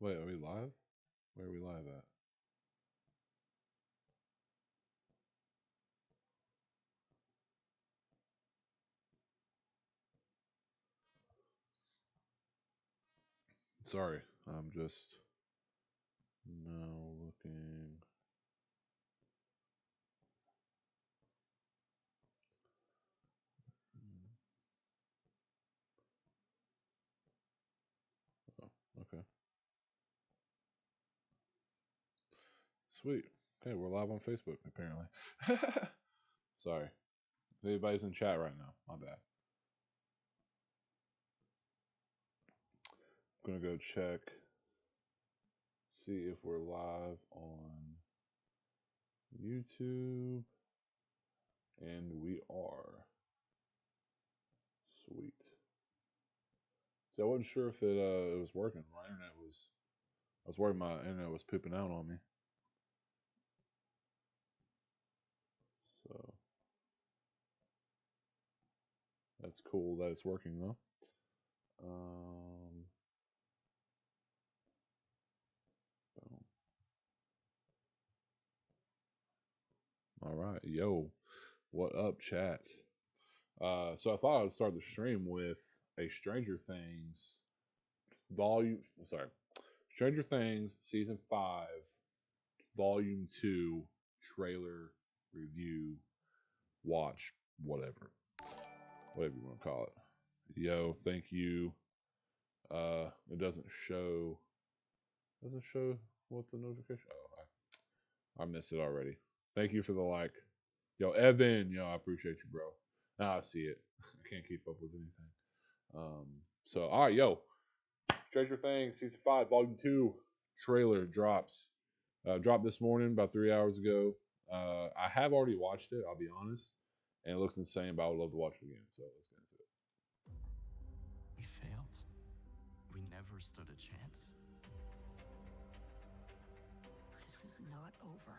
Wait, are we live? Where are we live at? Sorry, I'm just now looking. Oh, okay. Sweet. Okay, we're live on Facebook, apparently. Sorry. If anybody's in chat right now, my bad. I'm gonna go check, see if we're live on YouTube. And we are. Sweet. See, I wasn't sure if it was working. My internet was. I was worried my internet was pooping out on me. So that's cool that it's working though. Boom. All right, yo, what up, chat? So I thought I would start the stream with a Stranger Things volume. Sorry, Stranger Things season 5, volume 2 trailer review. Watch whatever you want to call it. Yo, thank you. It doesn't show. Doesn't show what the notification. Oh, I missed it already. Thank you for the like. Yo, Evan, yo, I appreciate you, bro. Now I see it. I can't keep up with anything. So all right, yo, Stranger Things season 5, volume 2 trailer drops. Dropped this morning about 3 hours ago. I have already watched it. I'll be honest, and it looks insane, but I would love to watch it again. So let's get into it. We failed. We never stood a chance. This is not over.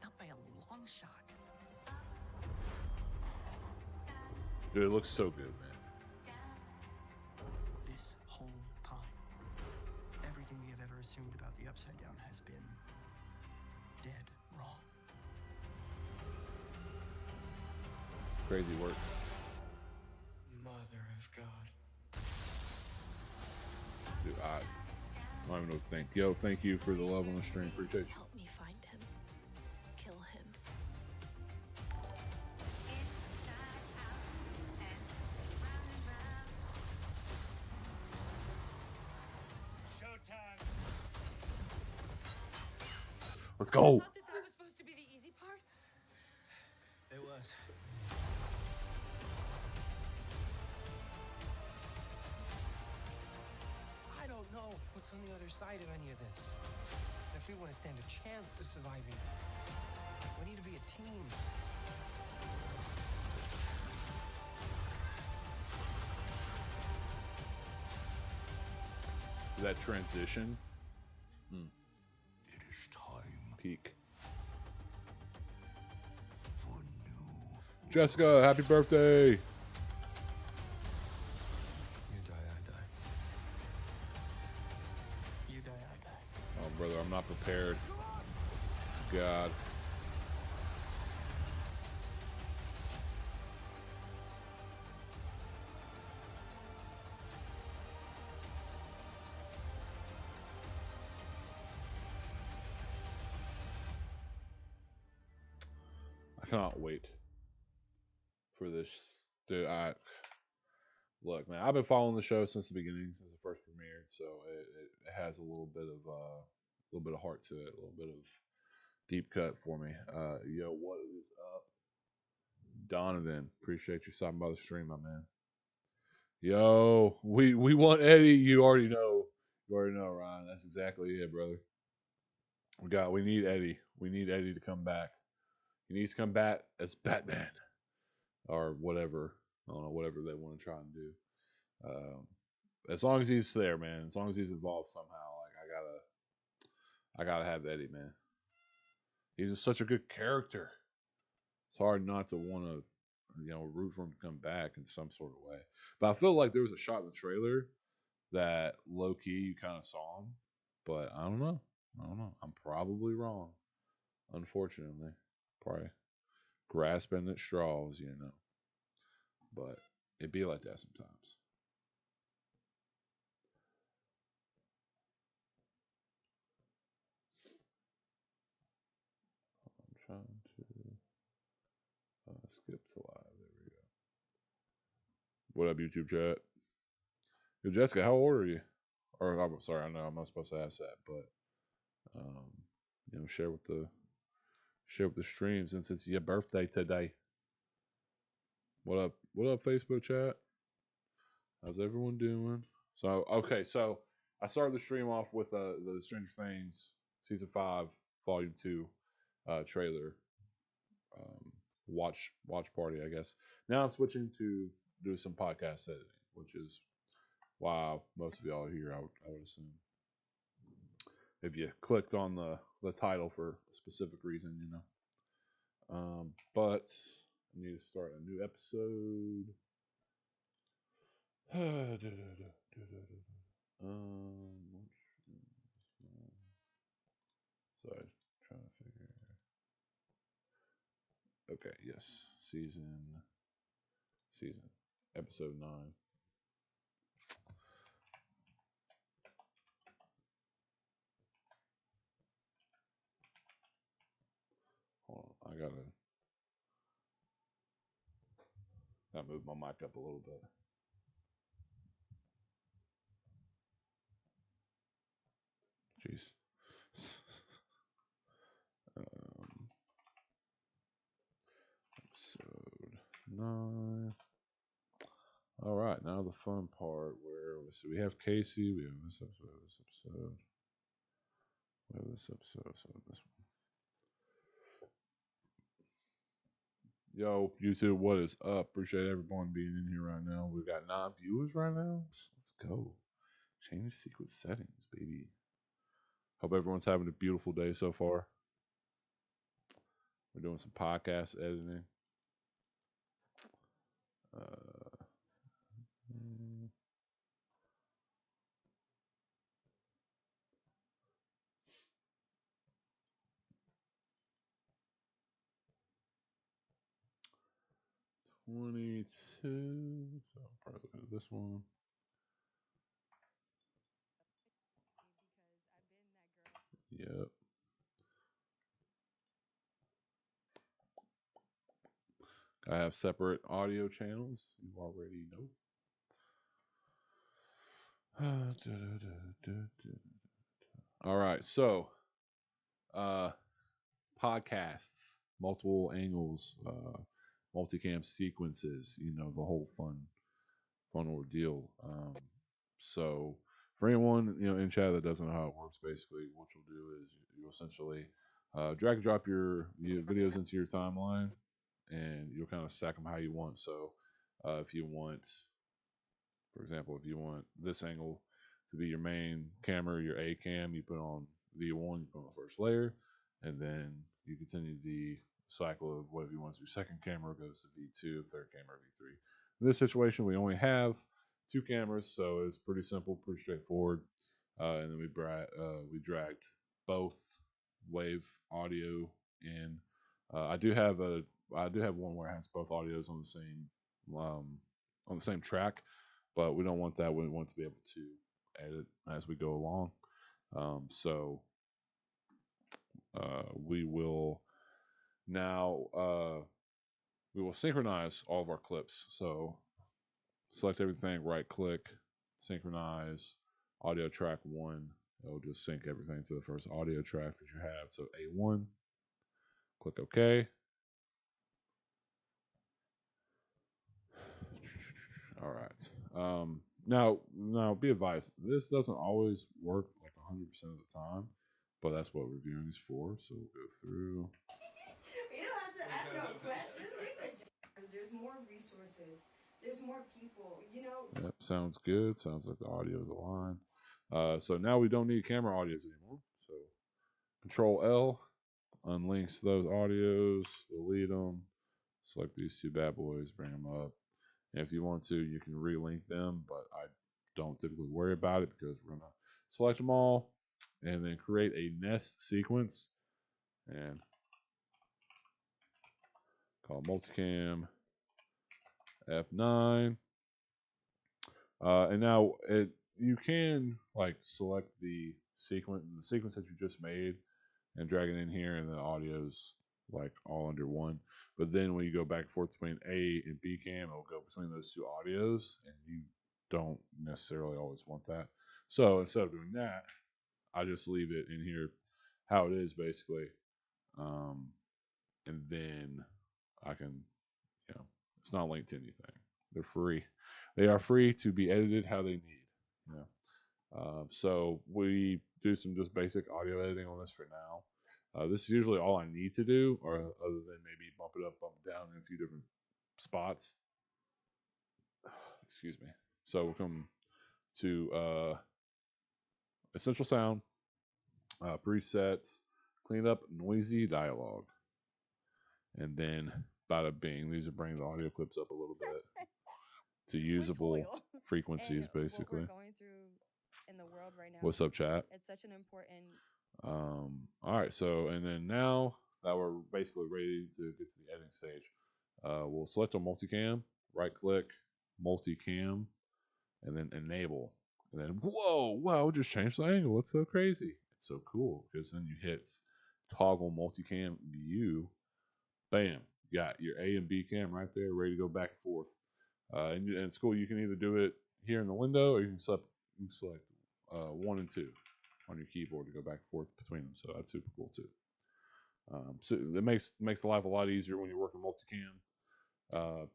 Not by a long shot. Dude, it looks so good, man. This whole time, everything we have ever assumed about the Upside Down has been dead wrong. Crazy work. Mother of God. Dude, I don't even know what to think. Yo, thank you for the love on the stream. Appreciate you. Help me find him. Kill him. Showtime. Let's I go. thought that was supposed to be the easy part. It was. I don't know what's on the other side of any of this. If we want to stand a chance of surviving, we need to be a team. That transition. It is time Peak. for new. Jessica, happy birthday. You die, I die. You die, I die. Oh, brother, I'm not prepared. God. I cannot wait for this. Dude, look, man, I've been following the show since the beginning, since it first premiered, so it has a little bit of heart to it, a little bit of deep cut for me. Yo, what is up, Donovan? Appreciate you stopping by the stream, my man. Yo, we want Eddie. You already know, Ryan. That's exactly it, brother. We need Eddie. We need Eddie to come back. He needs to come back as Batman or whatever. I don't know, whatever they want to try and do. As long as he's there, man. As long as he's involved somehow, like I gotta have Eddie, man. He's just such a good character. It's hard not to want to, root for him to come back in some sort of way. But I feel like there was a shot in the trailer that low key you kind of saw him, But I don't know. I don't know. I'm probably wrong. Unfortunately, probably grasping at straws, you know. But it be like that sometimes. I'm trying to skip to live. There we go. What up, YouTube chat? Yo, Jessica, how old are you? Or I'm sorry, I know I'm not supposed to ask that, but you know, share with the stream since it's your birthday today. What up? What up, Facebook chat? How's everyone doing? So okay, so I started the stream off with the Stranger Things season 5, volume 2 trailer watch party, I guess. Now I'm switching to do some podcast editing, which is why most of y'all are here. I would assume if you clicked on the title for a specific reason, you know. But I need to start a new episode. Sorry, trying to figure. Okay, yes, season, episode 9. Hold on, I gotta move my mic up a little bit. Jeez. Episode 9. All right, now the fun part where we have Casey, we have this episode, we have this episode, so this one. Yo, YouTube, what is up? Appreciate everyone being in here right now. We've got 9 viewers right now. Let's go. Change secret settings, baby. Hope everyone's having a beautiful day so far. We're doing some podcast editing. 22. So I'll probably look at this one. Yep. I have separate audio channels. You already know. All right, so podcasts, multiple angles, multicam sequences. You know, the whole fun ordeal. So for anyone in chat that doesn't know how it works, basically what you'll do is you essentially drag and drop your videos into your timeline, and you'll kind of stack them how you want. So if you want, for example, if you want this angle to be your main camera, your A cam, you put on V1, you put on the first layer, and then you continue the cycle of whatever you want. So your second camera goes to V2, third camera V3. In this situation, we only have 2 cameras, so it's pretty simple, pretty straightforward. And then we dragged both wave audio in. I do have one where it has both audios on the same track, but we don't want that. We want to be able to edit as we go along. So we will now synchronize all of our clips. So select everything, right click, synchronize audio track 1. It'll just sync everything to the first audio track that you have. So A1, click OK. All right. Now be advised, this doesn't always work like 100% of the time, but that's what reviewing is for. So we'll go through. We don't have to ask no questions. There's more resources. There's more people. Yep, sounds good. Sounds like the audio is aligned. So now we don't need camera audios anymore. So Control L unlinks those audios, delete them, select these 2 bad boys, bring them up. And if you want to, you can relink them, but I don't typically worry about it because we're going to select them all, and then create a nest sequence and call multicam F9. And now you can like select the sequence that you just made and drag it in here, and the audio's like all under one. But then when you go back and forth between A and B cam, it'll go between those two audios, and you don't necessarily always want that. So instead of doing that, I just leave it in here how it is basically, and then I can, it's not linked to anything. They're free. They are free to be edited how they need. You know. So we do some just basic audio editing on this for now. This is usually all I need to do, or other than maybe bump it up, bump it down in a few different spots. Excuse me. So we'll come to Essential Sound, presets, clean up noisy dialogue, and then bada bing. These are bringing the audio clips up a little bit to usable frequencies, basically. What we're going through in the world right now. What's up, chat? It's such an important. All right. So, and then now that we're basically ready to get to the editing stage, we'll select a multicam, right click, multicam, and then enable. And then, whoa, wow, it just changed the angle. It's so crazy. It's so cool because then you hit toggle multicam view. Bam. You got your A and B cam right there, ready to go back and forth. And it's cool. You can either do it here in the window, or you can select 1 and 2 on your keyboard to go back and forth between them. So that's super cool too. So it makes the life a lot easier when you're working multicam.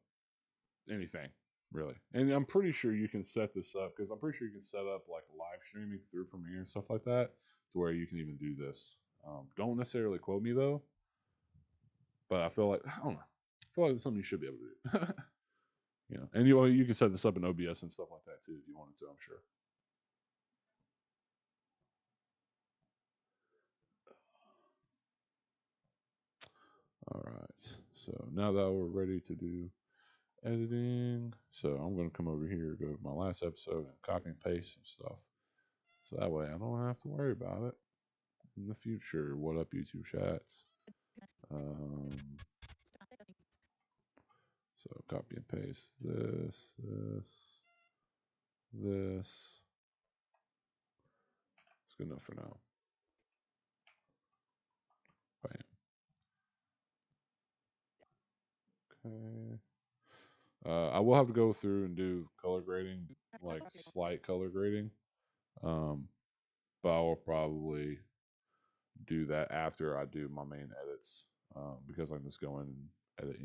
Anything really, and I'm pretty sure you can set this up because I'm pretty sure you can set up like live streaming through Premiere and stuff like that to where you can even do this. Don't necessarily quote me though, but I feel like I don't know. I feel like it's something you should be able to do. And you can set this up in OBS and stuff like that too if you wanted to. I'm sure. All right. So now that we're ready to do editing, so I'm going to come over here, go to my last episode, and copy and paste some stuff. So that way I don't have to worry about it in the future. What up, YouTube chats? So copy and paste this. It's good enough for now. Bam. Okay. I will have to go through and do color grading, like slight color grading. But I will probably do that after I do my main edits, because I can just go in and edit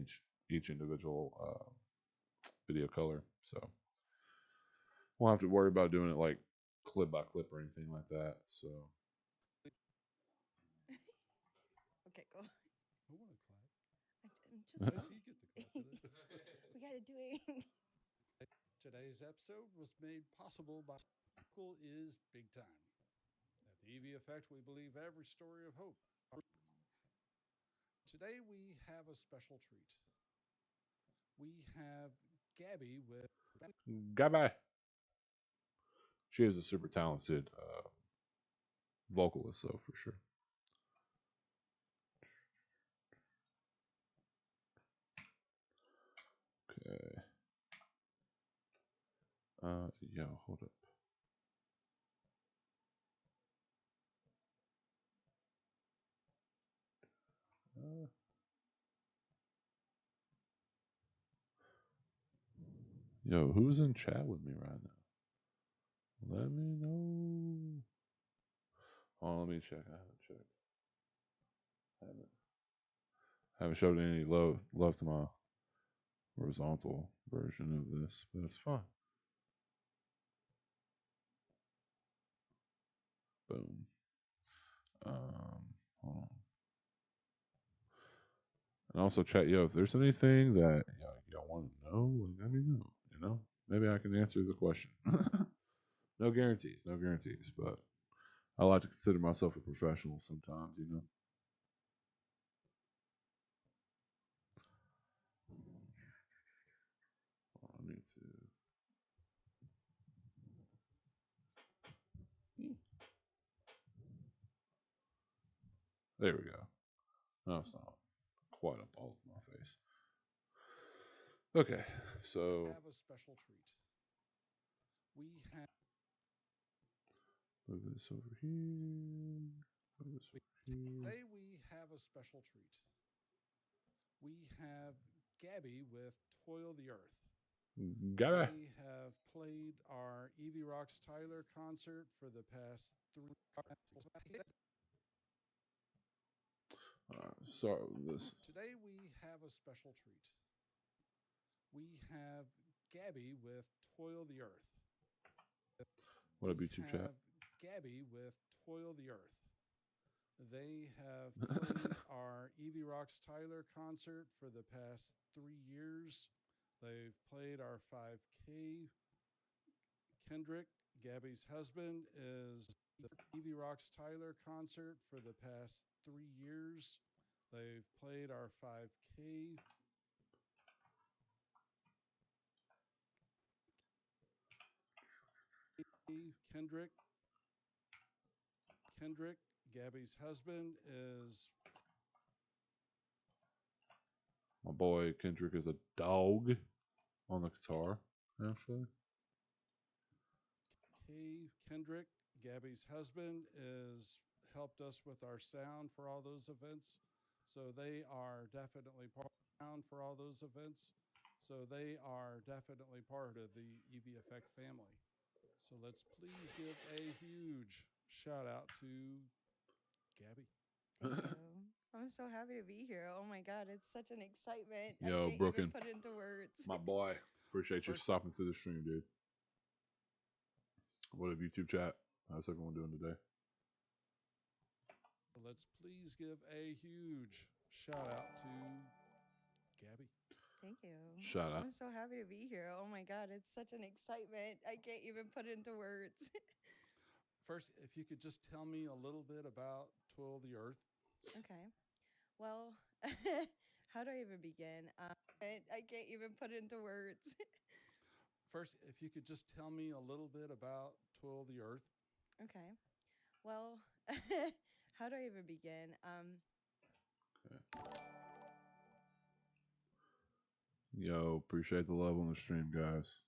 each individual video color. So won't have to worry about doing it like clip by clip or anything like that. So Okay, go. I want to clap. I'm Yes, you get the clap for that. We gotta do it. Today's episode was made possible by School is Big Time. At the EV Effect, we believe every story of hope. Today we have a special treat. We have Gabby with Gabby. She is a super talented vocalist, though, for sure. Okay. Yo, hold up. Yo, who's in chat with me right now? Let me know. Oh, let me check. I haven't checked. Haven't showed any love to my horizontal version of this, but it's fine. Boom. Hold on. And also chat, yo, if there's anything that y'all want to know, let me know. Maybe I can answer the question. No guarantees, but I like to consider myself a professional sometimes, I need to. There we go. No, it's not quite up all of my face. Okay, so Have a special treat. We have move this over here. Move this over here. Today we have a special treat. We have Gabby with Toil the Earth. Got it. They have played our Evie Rocks Tyler concert for the past 3 So this. Today we have a special treat. We have Gabby with Toil the Earth. What up, We YouTube chat? have Gabby with Toil the Earth. They have played our Evie Rocks Tyler concert for the past 3 years. They've played our 5K. Kendrick, Gabby's husband, is the Evie Rocks Tyler concert for the past 3 years. They've played our 5K. Kendrick, Gabby's husband, is My boy Kendrick is a dog on the guitar, actually. Kendrick, Gabby's husband, is helped us with our sound for all those events. So they are definitely part of the EV Effect family. So let's please give a huge shout out to Gabby. Thank you. I'm so happy to be here. Oh my God, it's such an excitement. Yo, I can't Brooklyn. even put it into words. My boy. Appreciate you First- stopping through the stream, dude. What up, YouTube chat? How's everyone doing today? Let's please give a huge shout out to Gabby. Thank you. Shout out. I'm so happy to be here. Oh my God, it's such an excitement. I can't even put it into words. First, if you could just tell me a little bit about Toil the Earth. Okay. Well, how do I even begin? I can't even put it into words. First, if you could just tell me a little bit about Toil the Earth. Okay. Well, how do I even begin? Yo, appreciate the love on the stream, guys.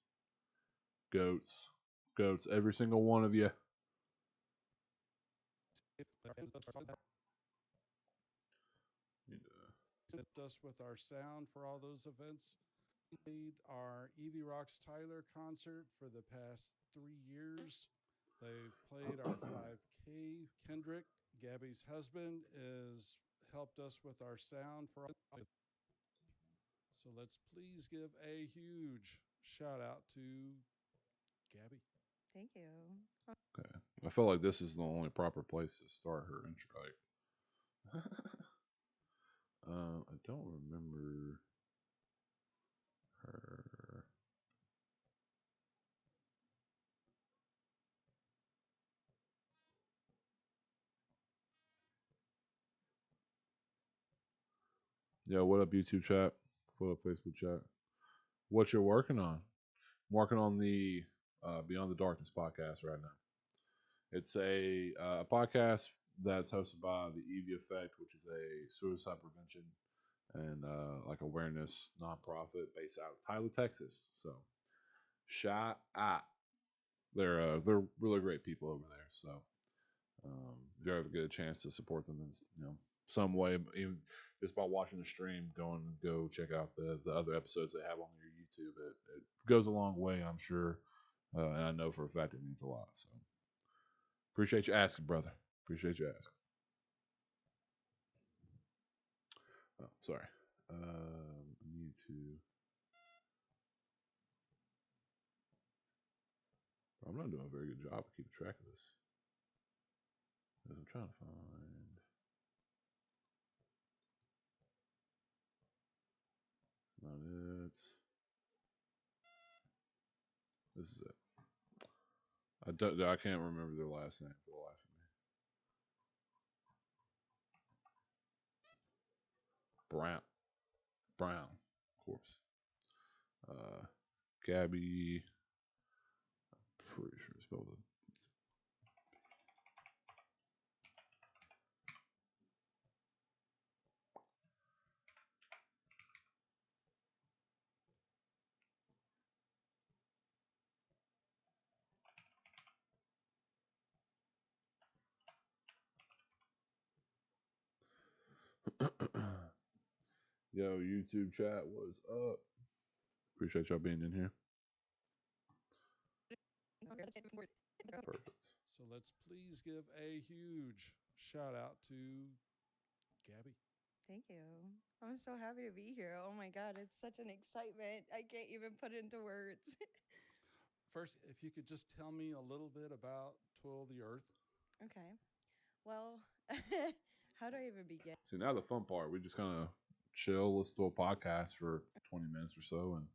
Goats. Goats, every single one of you. Helped us with our sound for all those events. We played our Evie Rocks Tyler concert for the past 3 years. They've played our 5K. Kendrick, Gabby's husband, is helped us with our sound for all. So let's please give a huge shout out to Gabby. Thank you. Okay. I feel like this is the only proper place to start her intro. Like, I don't remember her. Yo, what up, YouTube chat? What up, Facebook chat? What you're working on? I'm working on the Beyond the Darkness podcast right now. It's a podcast that's hosted by the Evie Effect, which is a suicide prevention and like awareness nonprofit based out of Tyler, Texas. So, shout out. They're really great people over there. So, if you ever get a chance to support them in some way, even just by watching the stream, go check out the other episodes they have on their YouTube. It goes a long way, I'm sure, and I know for a fact it means a lot. So, appreciate you asking, brother. Appreciate you asking. Oh, sorry. I need to. I'm not doing a very good job of keeping track of this. Because I'm trying to find. It's not it. This is it. I can't remember their last name for the life of me. Brown, of course. Gabby. I'm pretty sure it's spelled. Yo, YouTube chat, what is up? Appreciate y'all being in here. Perfect. So let's please give a huge shout out to Gabby. Thank you. I'm so happy to be here. Oh my God, it's such an excitement. I can't even put it into words. First, if you could just tell me a little bit about Toil the Earth. Okay. Well, how do I even begin? See, now the fun part, we just kind of chill, listen to a podcast for 20 minutes or so, and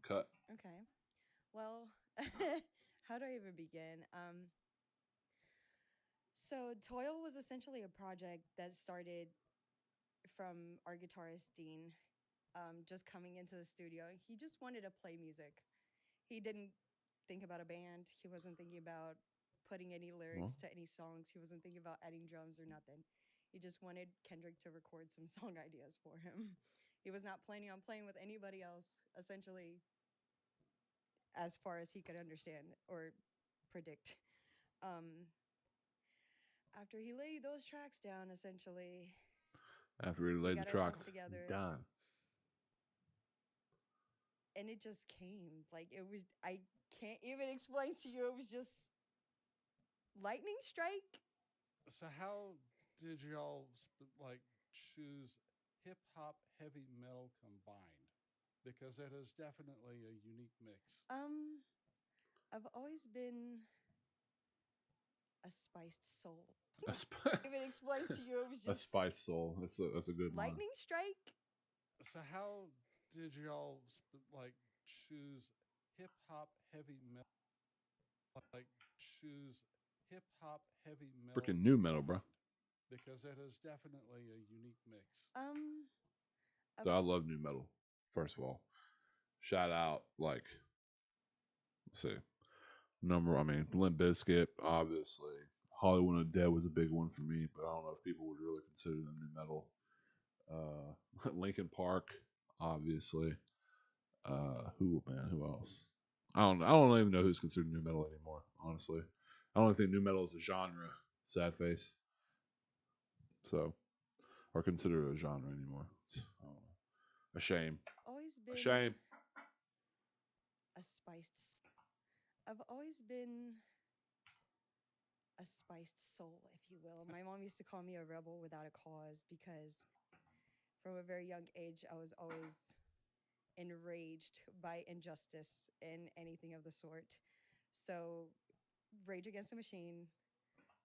cut. Okay. Well, how do I even begin? So Toil was essentially a project that started from our guitarist Dean, just coming into the studio. He just wanted to play music. He didn't think about a band. He wasn't thinking about putting any lyrics to any songs. He wasn't thinking about adding drums or nothing. He just wanted Kendrick to record some song ideas for him. He was not planning on playing with anybody else, essentially, as far as he could understand or predict. After he laid those tracks down, essentially, After we laid the got ourselves tracks, together. done. And it just came. Like, it was, I can't even explain to you. It was just lightning strike. So how did y'all choose hip hop, heavy metal combined? Because it is definitely a unique mix. I've always been a spiced soul. A Even explain to you, it was a just spice soul. That's a good one. lightning strike. So how did y'all choose hip hop, heavy metal? Choose hip hop, heavy metal. Freaking new metal, bro. Because it is definitely a unique mix. So I love new metal. First of all, shout out let's see, Limp Bizkit, obviously. Hollywood Undead was a big one for me, but I don't know if people would really consider them new metal. Linkin Park, obviously. Who else? I don't even know who's considered new metal anymore, honestly. I don't think new metal is a genre, sad face. So, or consider it a genre anymore. I don't know. A shame. Always been A shame. a spiced. I've always been a spiced soul, if you will. My mom used to call me a rebel without a cause because from a very young age, I was always enraged by injustice in anything of the sort. So, Rage Against the Machine,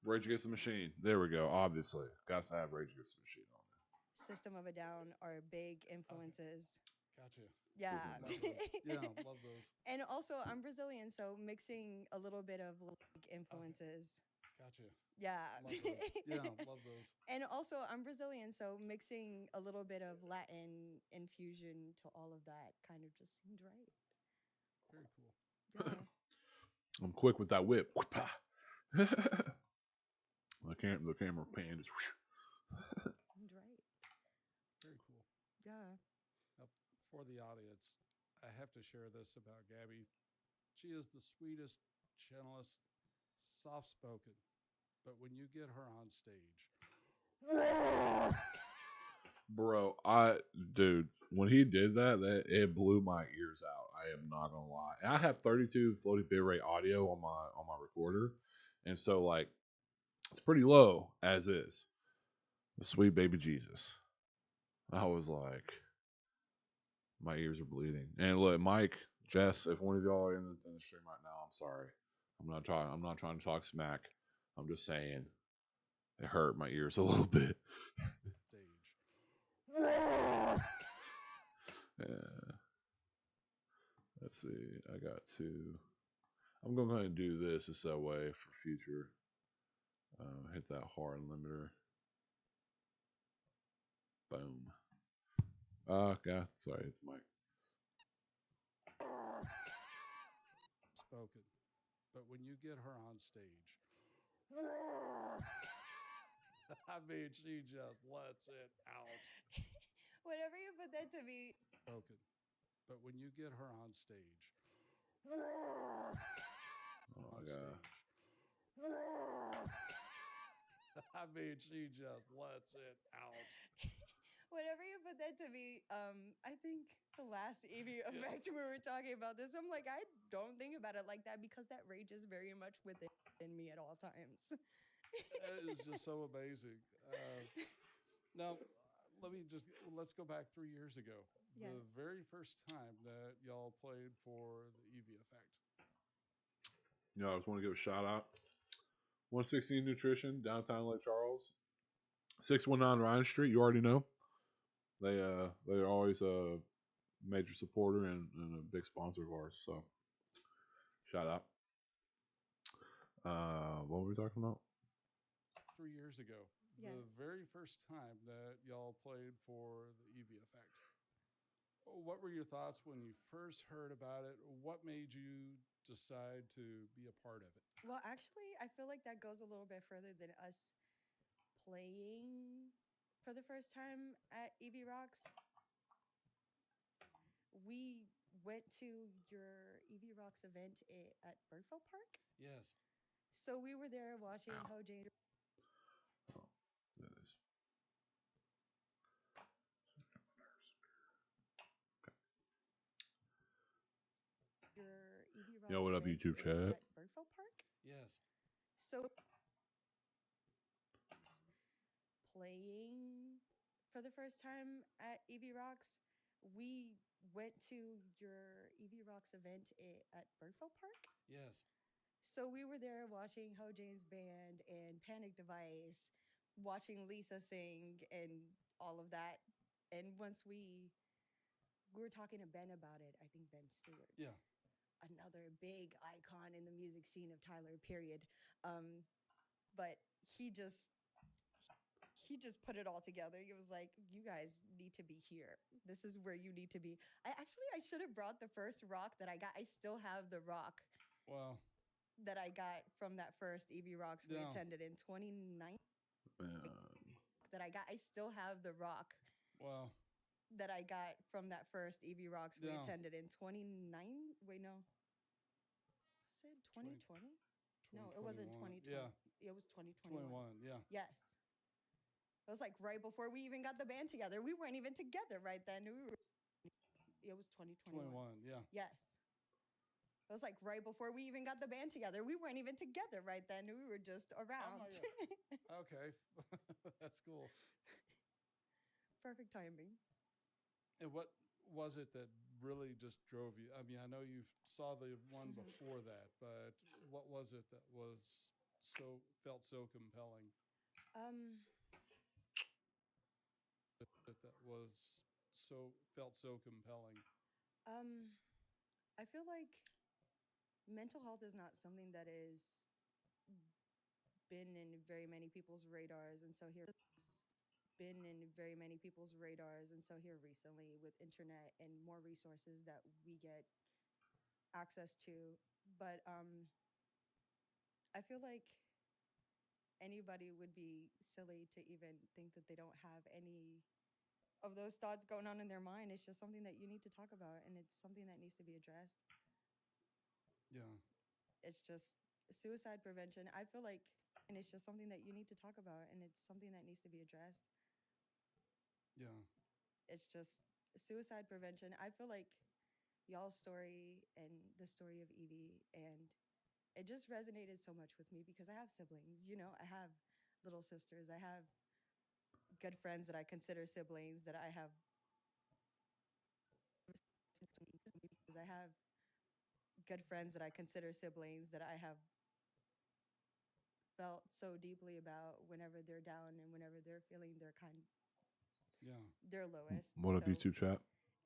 Rage Against the Machine. There we go. Obviously, got to have Rage Against the Machine on there. System of a Down are big influences. Gotcha. Yeah. Love those. Yeah, love those. And also, I'm Brazilian, so mixing a little bit of influences. Gotcha. Yeah. Love those. Yeah, love those. And also, I'm Brazilian, so mixing a little bit of Latin infusion to all of that kind of just seemed right. Very cool. Yeah. I'm quick with that whip. The camera pan just. Seemed right. Very cool. Yeah. Now, for the audience, I have to share this about Gabby. She is the sweetest, gentlest, soft-spoken, but when you get her on stage, Bro, dude, when he did that it blew my ears out. I am not gonna lie. And I have 32 floating bitrate audio on my recorder, and so it's pretty low as is. The sweet baby Jesus. I was like, my ears are bleeding. And look, Mike, Jess, if one of y'all are in the stream right now, I'm sorry. I'm not trying to talk smack. I'm just saying it hurt my ears a little bit. stage. Yeah. Let's see. I'm going to go ahead and do this that way for future. Hit that hard limiter. Boom. Okay. Sorry, it's Mike. Spoken, but when you get her on stage, she just lets it out. Whenever you put that to me. Spoken, but when you get her on stage, Oh my God. she just lets it out. Whenever you put that to me, I think the last Evie effect we were talking about this, I'm like, I don't think about it like that because that rages very much within me at all times. It is just so amazing. Now, let's go back 3 years ago. The Yes. very first time that y'all played for the Eevee Effect. I just want to give a shout out. 116 Nutrition, downtown Lake Charles. 619 Ryan Street, you already know. They're always a major supporter and a big sponsor of ours. So shout out. What were we talking about? 3 years ago. Yes. The very first time that y'all played for the Eevee Effect. What were your thoughts when you first heard about it? What made you decide to be a part of it? Well, actually, I feel like that goes a little bit further than us playing for the first time at EV Rocks. We went to your EV Rocks event at Burkeville Park. Yes. So we were there watching Ow. Ho James. Oh, there it is. Your EV Rocks Yo, what up, event YouTube chat? at Burkeville Park. Yes. So playing for the first time at EV Rocks, we went to your EV Rocks event at Burkeville Park. Yes. So we were there watching Ho James Band and Panic Device, watching Lisa sing and all of that. And once we were talking to Ben about it, I think Ben Stewart. Yeah. Another big icon in the music scene of Tyler, period. But he just put it all together. He was like, you guys need to be here. This is where you need to be. I should have brought the first rock that I got. I still have the rock Well, that I got from that first EV Rocks we Yeah. attended in 2019. That I got. I still have the rock well, that I got from that first EV Rocks we Yeah. attended in 29. Wait, no. Was it 2020? No, it wasn't 2021. 2020. Yeah. It was 2021. 21. Yeah. Yes. It was like right before we even got the band together. We weren't even together right then. It was 2021. 21. Yeah. Yes. It was like right before we even got the band together. We weren't even together right then. We were just around. Okay. That's cool. Perfect timing. And what was it that really just drove you? I mean, I know you saw the one Mhm. before that, but what was it that felt so compelling? Felt so compelling. I feel like mental health is not something that is been in very many people's radars, and so here recently with internet and more resources that we get access to. But I feel like anybody would be silly to even think that they don't have any of those thoughts going on in their mind. It's just something that you need to talk about, and it's something that needs to be addressed. Yeah. It's just suicide prevention. I feel like, and it's just something that you need to talk about, and it's something that needs to be addressed. Yeah. It's just suicide prevention. I feel like y'all's story and the story of Evie, and it just resonated so much with me because I have siblings. I have little sisters. I have good friends that I consider siblings that I have. Because I have good friends that I consider siblings that I have felt so deeply about whenever they're down and whenever they're feeling their lowest. What up, So YouTube chat?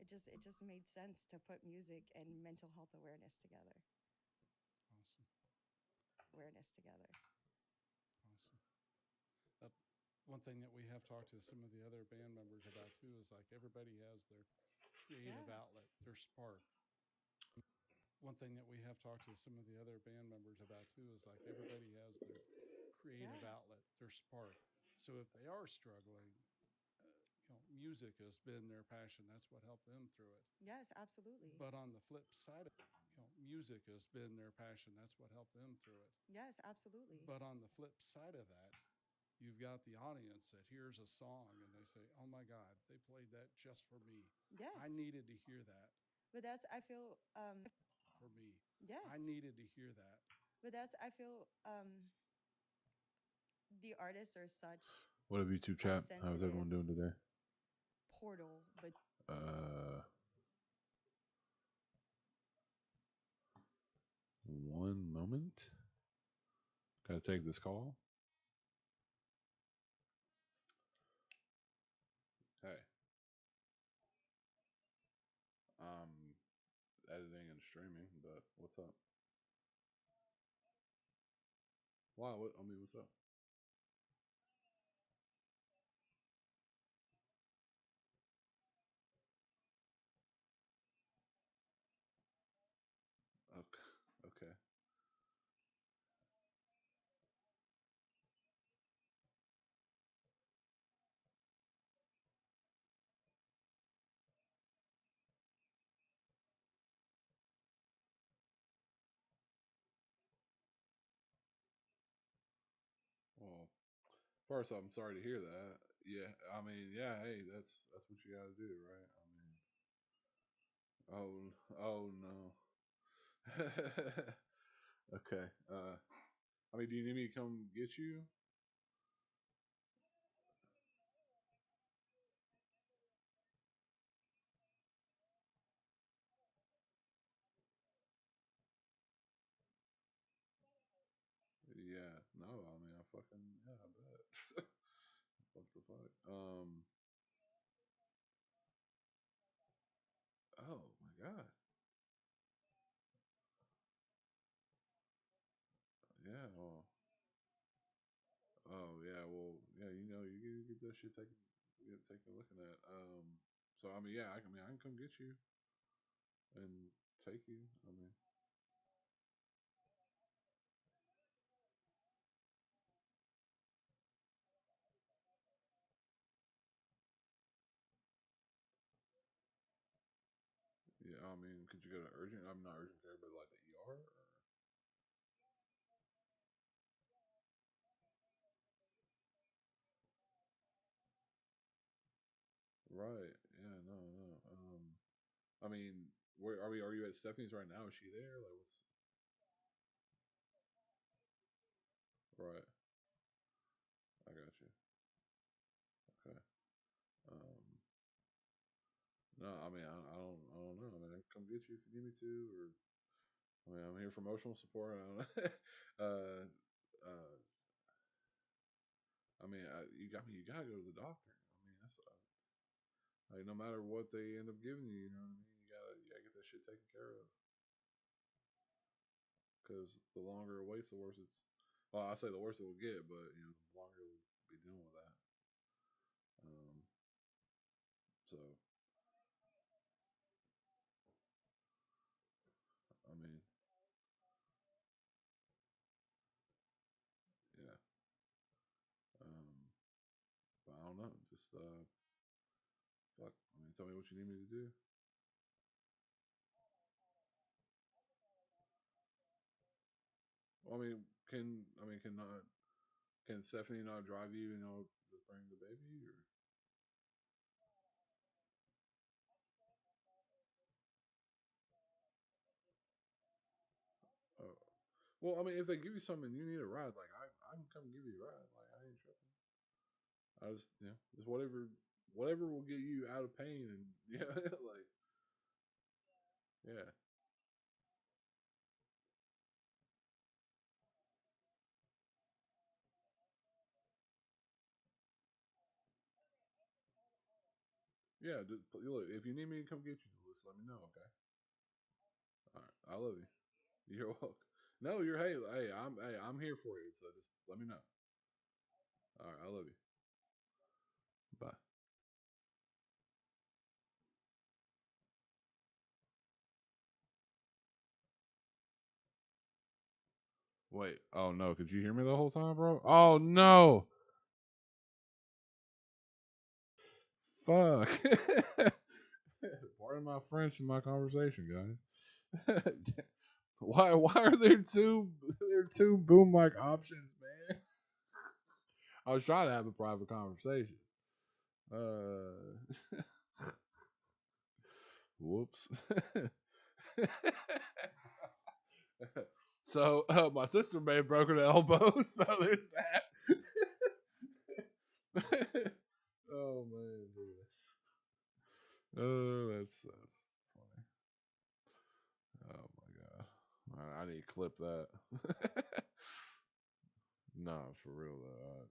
it just made sense to put music and mental health awareness together. Awesome. One thing that we have talked to some of the other band members about too is like everybody has their creative outlet, their spark. One thing that we have talked to some of the other band members about too is like everybody has their creative outlet, their spark. So if they are struggling, music has been their passion. That's what helped them through it. Yes, absolutely. But on the flip side of music has been their passion. That's what helped them through it. Yes, absolutely. But on the flip side of that, you've got the audience that hears a song and they say, "Oh my God, they played that just for me. Yes. I needed to hear that But that's, I feel, for me. yes. I needed to hear that." But that's, I feel, the artists are such What up, YouTube chat? How's everyone doing today? portal, but One moment. Gotta take this call. Hey. Editing and streaming, but what's up? Wow, what's up? Okay. Okay. Well, first, I'm sorry to hear that. Yeah, I mean, yeah, hey, that's what you got to do, right? I mean, oh no. Okay. I mean, do you need me to come get you? Yeah. No, I mean, I fucking yeah, I bet. What the fuck? Oh my god. Yeah. Well. Oh yeah. Well, yeah. You know, you get that shit taken. Get taken looking at. So I mean, yeah. I can come get you and take you. I mean, yeah. I mean, could you go to urgent? I'm not urgent care, but like the ER. Or? Right. Yeah. No. No. I mean, where are we? Are you at Stephanie's right now? Is she there? Like, what's right? I got you. Okay. Um. No. I mean, I don't know. I mean, I can come get you if you need me to, or I mean, I'm here for emotional support. I don't know. uh. Uh. I mean, you got me. You gotta go to the doctor. I mean, that's like no matter what they end up giving you, you know what I mean. You gotta get that shit taken care of. Because the longer it waits, the worse it's. Well, I say the worse it will get, but you know, the longer we'll be dealing with that. Um, so I mean, yeah. Um, but I don't know. Just fuck. I mean, tell me what you need me to do. Well, I mean, can Stephanie not drive you? You know, to bring the baby or. Oh. Well, I mean, if they give you something, you need a ride. Like I can come give you a ride. Like I ain't tripping. I just just whatever will get you out of pain and yeah, like yeah, yeah. Just, look, if you need me to come get you, just let me know. Okay. All right. I love you. You're welcome. No, I'm here for you. So just let me know. All right. I love you. Bye. Wait. Oh no. Could you hear me the whole time, bro? Oh no. Fuck. Pardon my French in my conversation, guys. Why are there two boom mic options, man? I was trying to have a private conversation. Uh, whoops. So my sister may have broken an elbow, so there's that. Oh man, oh that's funny. Oh my god, I need to clip that. Nah, for real though.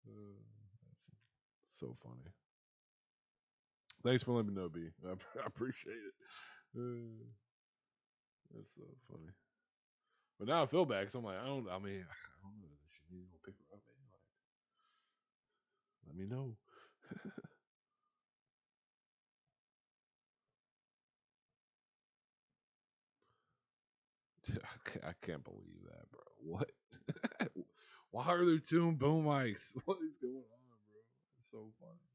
That's so funny. Thanks for letting me know, B. I appreciate it. That's so funny. But now I feel bad because I'm like, I don't know. She need to go pick her up, man. Like, let me know. I can't believe that, bro. What? Why are there two boom mics? What is going on, bro? It's so funny.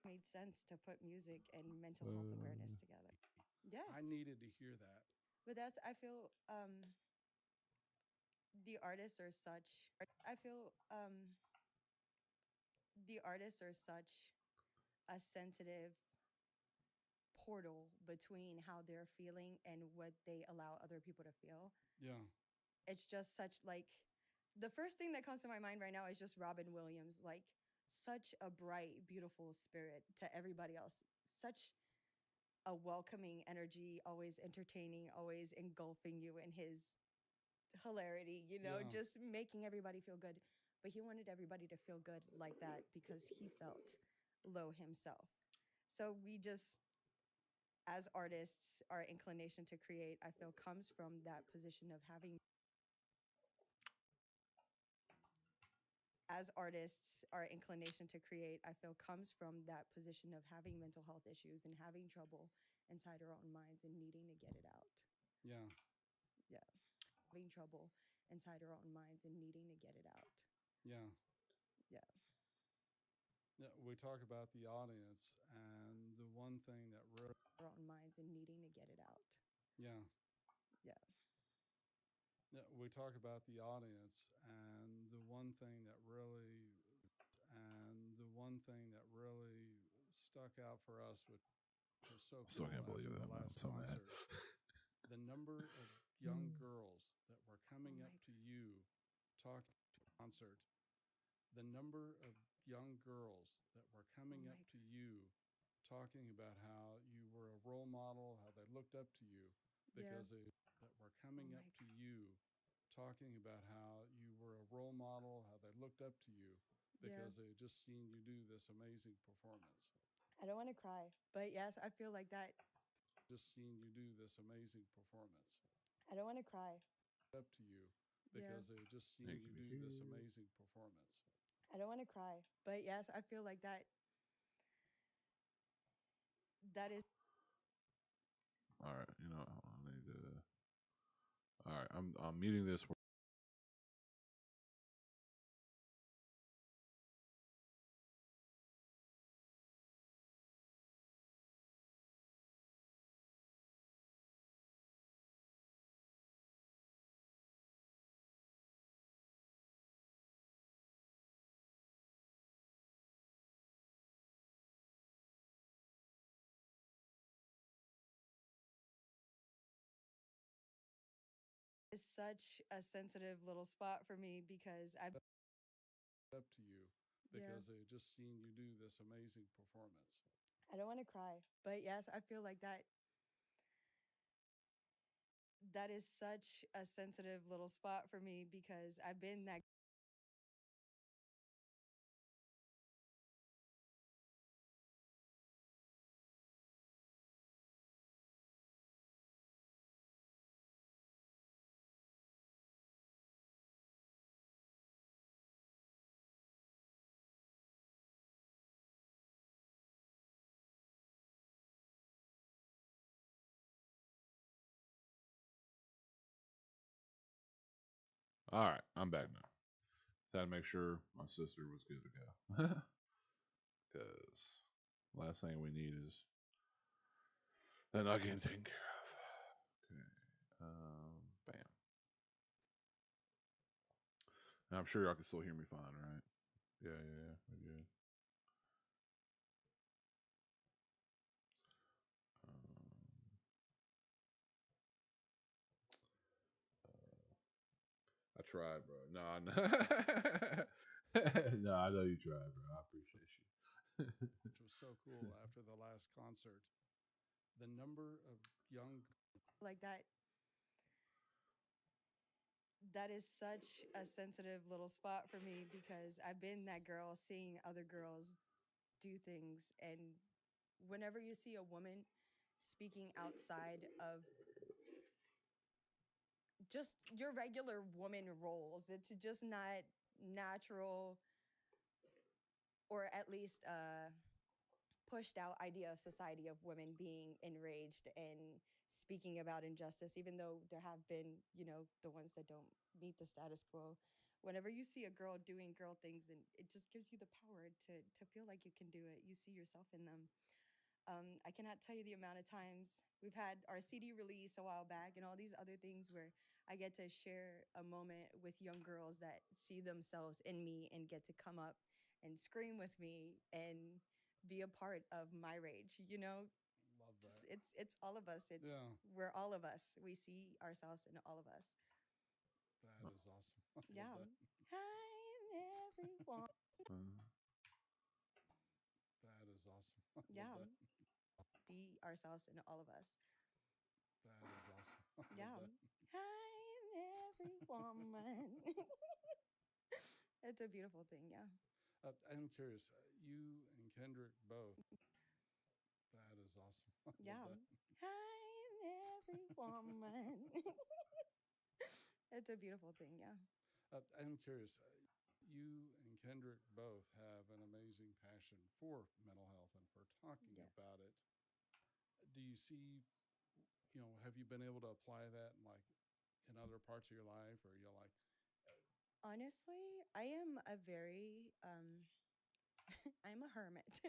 Made sense to put music and mental health awareness together. Yes. I needed to hear that. But that's, I feel, the artists are such, I feel, the artists are such a sensitive portal between how they're feeling and what they allow other people to feel. Yeah. It's just such like the first thing that comes to my mind right now is just Robin Williams, like such a bright, beautiful spirit to everybody else. Such a welcoming energy, always entertaining, always engulfing you in his hilarity, Yeah. just making everybody feel good. But he wanted everybody to feel good like that because he felt low himself. So we just, as artists, our inclination to create, I feel, comes from that position of having. As artists, our inclination to create, I feel, comes from that position of having mental health issues and having trouble inside our own minds and needing to get it out. Yeah. Yeah. Having trouble inside our own minds and needing to get it out. Yeah. Yeah. Yeah. We talk about the audience, and the one thing that Our own minds and needing to get it out. yeah. Yeah. Yeah, we talk about the audience, and the one thing that really stuck out for us, which was so Still cool can't believe after that, the man. I'm last so mad. concert, the number of young girls that were coming Oh up my to you, talking to concert, the number of young girls that were coming Oh up my to you, talking about how you were a role model, how they looked up to you, because Yeah. that were coming Oh up my to you, talking about how you were a role model, how they looked up to you, because they had just seen you do this amazing performance. I don't want to cry, but yes, I feel like that. Just seen you do this amazing performance. I don't want to cry. Up to you, because they had just seen Thank you you. do this amazing performance. I don't want to cry, but yes, I feel like that. That is. All right, I need to. All right, I'm muting this. Is such a sensitive little spot for me because I've Up to you, because they had just seen you do this amazing performance. I don't want to cry, but yes, I feel like that. That is such a sensitive little spot for me because I've been that. All right, I'm back now. Just had to make sure my sister was good to go. Because last thing we need is that not getting taken care of. And I'm sure y'all can still hear me fine, right? Yeah, yeah, yeah. We're good. I tried, bro. No, I know. No, I know you tried, bro. I appreciate you. which was so cool after the last concert. The number of young Like that is such a sensitive little spot for me because I've been that girl seeing other girls do things, and whenever you see a woman speaking outside of just your regular woman roles, it's just not natural, or at least pushed out idea of society of women being enraged and speaking about injustice, even though there have been, the ones that don't meet the status quo. Whenever you see a girl doing girl things, and it just gives you the power to feel like you can do it, you see yourself in them. I cannot tell you the amount of times we've had our CD release a while back and all these other things where I get to share a moment with young girls that see themselves in me and get to come up and scream with me and be a part of my rage. love Just, that. it's all of us. Yeah, We're all of us. We see ourselves in all of us. that is awesome. I love Yeah. that. I'm everyone. That is awesome. I love Yeah. that. See ourselves in all of us. That is awesome. I love Yeah. that. I'm every woman. It's a beautiful thing, yeah. I'm curious. You and Kendrick both. That is awesome. I love Yeah. that. I'm every woman. It's a beautiful thing, yeah. I'm curious. You and Kendrick both have an amazing passion for mental health and for talking Yeah. about it. Do you see, have you been able to apply that in other parts of your life, or you're like, Honestly, I am a very I'm a hermit.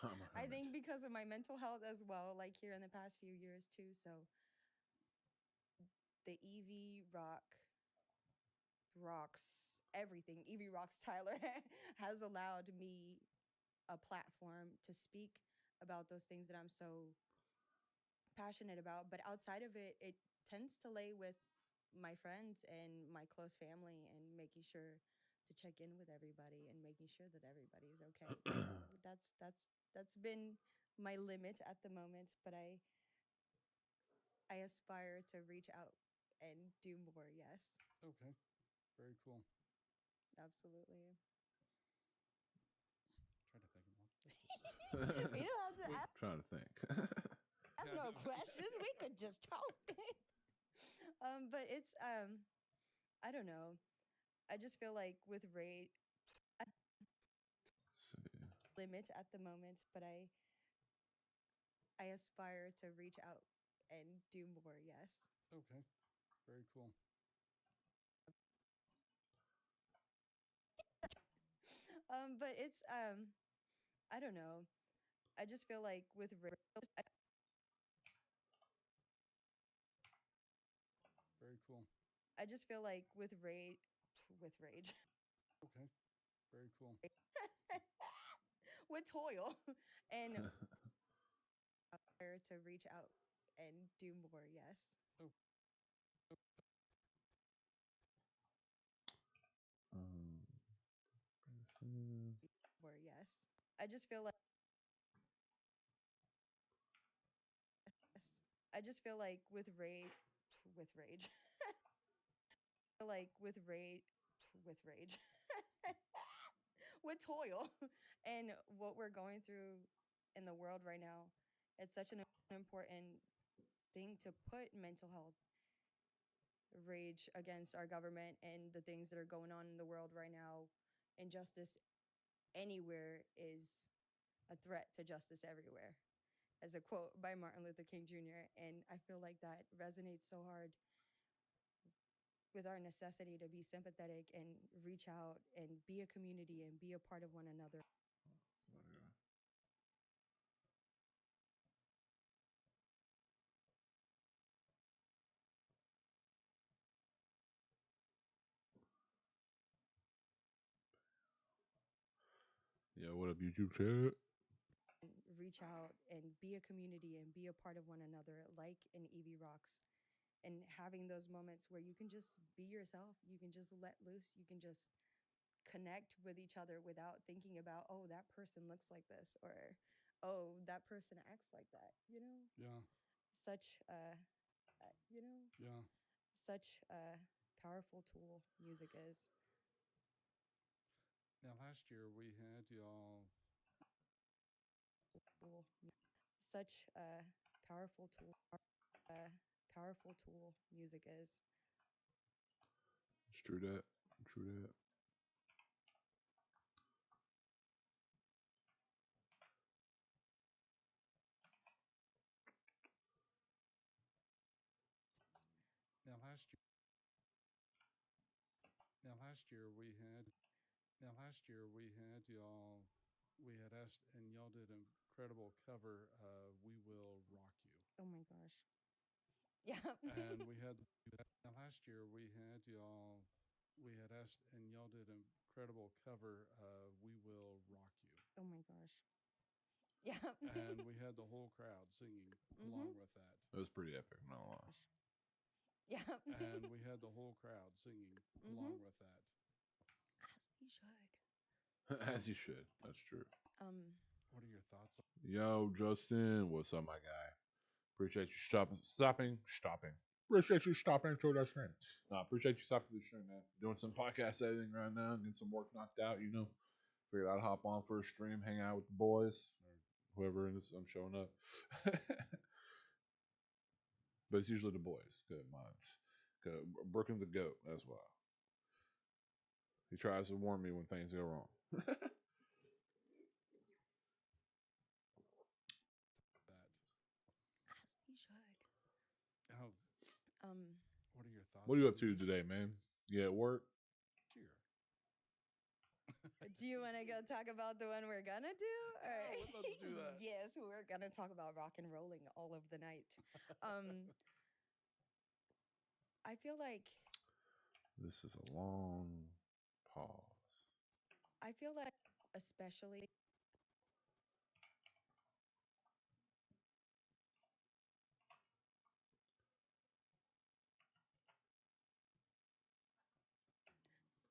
I'm a I hermit. think because of my mental health as well, like here in the past few years too. So the Evie rocks everything. Evie rocks Tyler has allowed me a platform to speak about those things that I'm so passionate about. But outside of it, it tends to lay with my friends and my close family and making sure to check in with everybody and making sure that everybody's okay. That's been my limit at the moment, but I aspire to reach out and do more. Yes, okay, very cool. absolutely. Trying to think of one. We don't have to ask Trying to think. no questions. We could just talk. But it's I don't know. I just feel like with rate See. limit at the moment, but I aspire to reach out and do more. Yes. Okay, very cool. But it's I don't know. I just feel like with Very cool. I just feel like with rage Okay, very cool. with toil and aspire to reach out and do more. Yes. Oh, um, More. Yes. I just feel like yes. I just feel like with rage like with rage with toil and what we're going through in the world right now, it's such an important thing to put mental health rage against our government and the things that are going on in the world right now. Injustice anywhere is a threat to justice everywhere, as a quote by Martin Luther King Jr. And I feel like that resonates so hard with our necessity to be sympathetic and reach out and be a community and be a part of one another. Yeah, what up, YouTube chat? Reach out and be a community and be a part of one another, like in Evie Rocks. And having those moments where you can just be yourself, you can just let loose, you can just connect with each other without thinking about, oh, that person looks like this, or oh, that person acts like that. Yeah. Such Yeah. such a powerful tool music is. Now, last year we had y'all. Tool. Such a powerful tool. Powerful tool music is. It's true that. True that. Now, last year. Now, last year we had. Now, last year we had y'all. We had asked, and y'all did an incredible cover. We Will Rock You. Oh my gosh. Yeah. And we had. Now, last year we had y'all. We had asked, and y'all did an incredible cover. We Will Rock You. Oh my gosh. Yeah. And we had the whole crowd singing along with that. It was pretty epic, not gonna lie. Yeah. And we had the whole crowd singing along with that. As we should. As you should. That's true. What are your thoughts? Yo, Justin, what's up, my guy? Appreciate you stopping. Appreciate you stopping to the stream. Appreciate you stopping to the stream, man. Doing some podcast editing right now, getting some work knocked out, Figured I'd hop on for a stream, hang out with the boys, or whoever it is I'm showing up. But it's usually the boys. Good minds. Brooklyn the GOAT as well. He tries to warn me when things go wrong. That. As we should. Oh, what are your thoughts? What are you up on to this today, man? You at work? year? Do you want to go talk about the one we're gonna do? Or let's do that. Yes, we're gonna talk about rock and rolling all of the night. I feel like This is a long pause. I feel like especially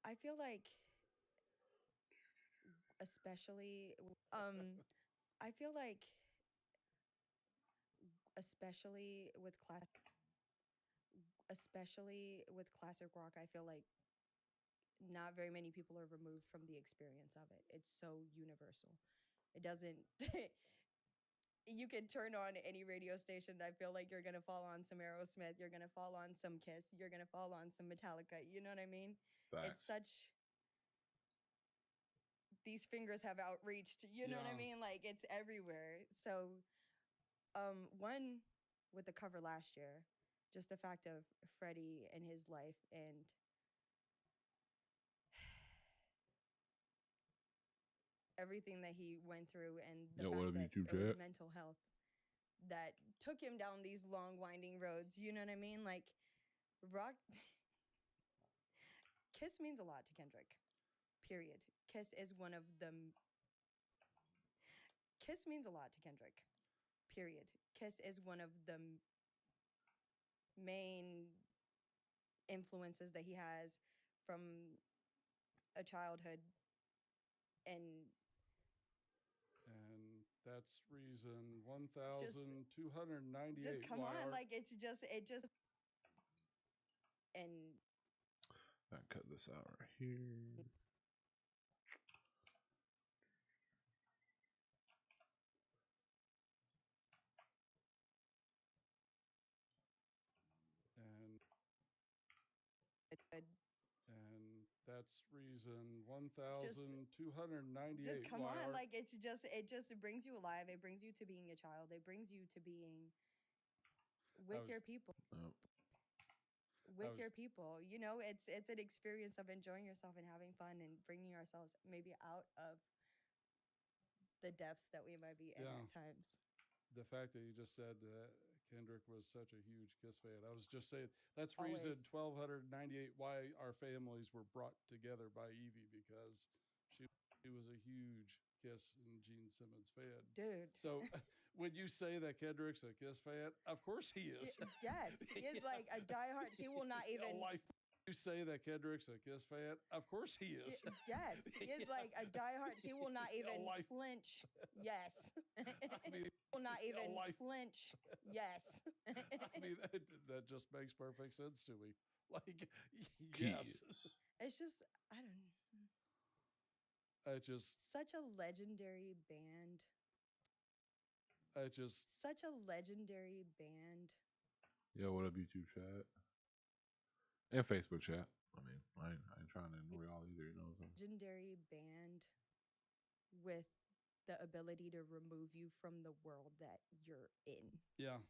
I feel like especially I feel like especially with classic rock, I feel like not very many people are removed from the experience of it. It's so universal. It doesn't you can turn on any radio station. I feel like you're gonna fall on some Aerosmith, you're gonna fall on some Kiss, you're gonna fall on some Metallica. You know what I mean? It's Facts. such these fingers have outreached. You know what I Yeah. mean? Like it's everywhere. So, one with the cover last year, just the fact of Freddie and his life and everything that he went through and the Yo, what fact up, that YouTube it was chat? mental health that took him down these long winding roads. You know what I mean? Like rock Kiss means a lot to Kendrick. Period. Kiss is one of the Kiss means a lot to Kendrick. Period. Kiss is one of the main influences that he has from a childhood and And that's reason 1,298. just come why on, our- like it just and I cut this out right here. and it- and that's reason 1,298. just come why on, our- like it just brings you alive. It brings you to being a child. It brings you to being with was- your people. Nope. With was- your people, you know, it's an experience of enjoying yourself and having fun and bringing ourselves maybe out of the depths that we might be in Yeah. at times. the fact that you just said that Kendrick was such a huge Kiss fan. I was just saying that's reason Always. 1,298 why our families were brought together by Evie, because she was a huge Kiss and Gene Simmons fan. Dude. So when you say that Kendrick's a Kiss fan, of course he is. Yes, he is like a diehard. He will not even. You say that Kendrick's a Kiss fan, of course he is. Yes, he is like a diehard. He will not even flinch. Yes. I mean, will not even flinch. Yes. I mean, that just makes perfect sense to me. Like, yes. It's just, I don't know. I just Such a legendary band. Such a legendary band. Yo, what up, YouTube chat? And Facebook chat. I mean, I ain't trying to ignore y'all either, you know what I'm saying? Legendary band with the ability to remove you from the world that you're in. Yeah.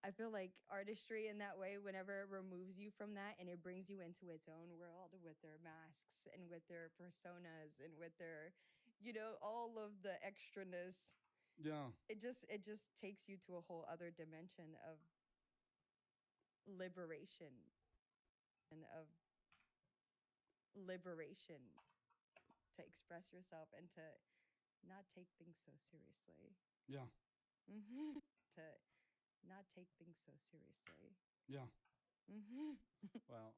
I feel like artistry in that way, whenever it removes you from that and it brings you into its own world with their masks and with their personas and with their, you know, all of the extraness. Yeah. It just takes you to a whole other dimension of liberation and of liberation to express yourself and to not take things so seriously. Yeah. To not take things so seriously. Yeah. Well,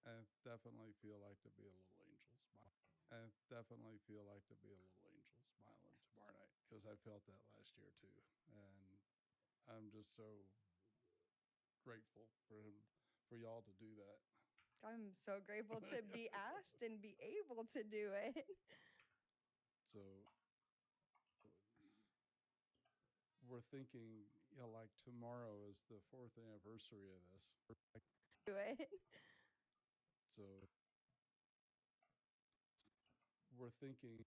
I definitely feel like to be a little angel smile. I definitely feel like to be a little angel smiling tomorrow night because I felt that last year too, and I'm just so grateful for y'all to do that. I'm so grateful to be asked and be able to do it. So we're thinking, you know, like tomorrow is the 4th anniversary of this. Do it. So we're thinking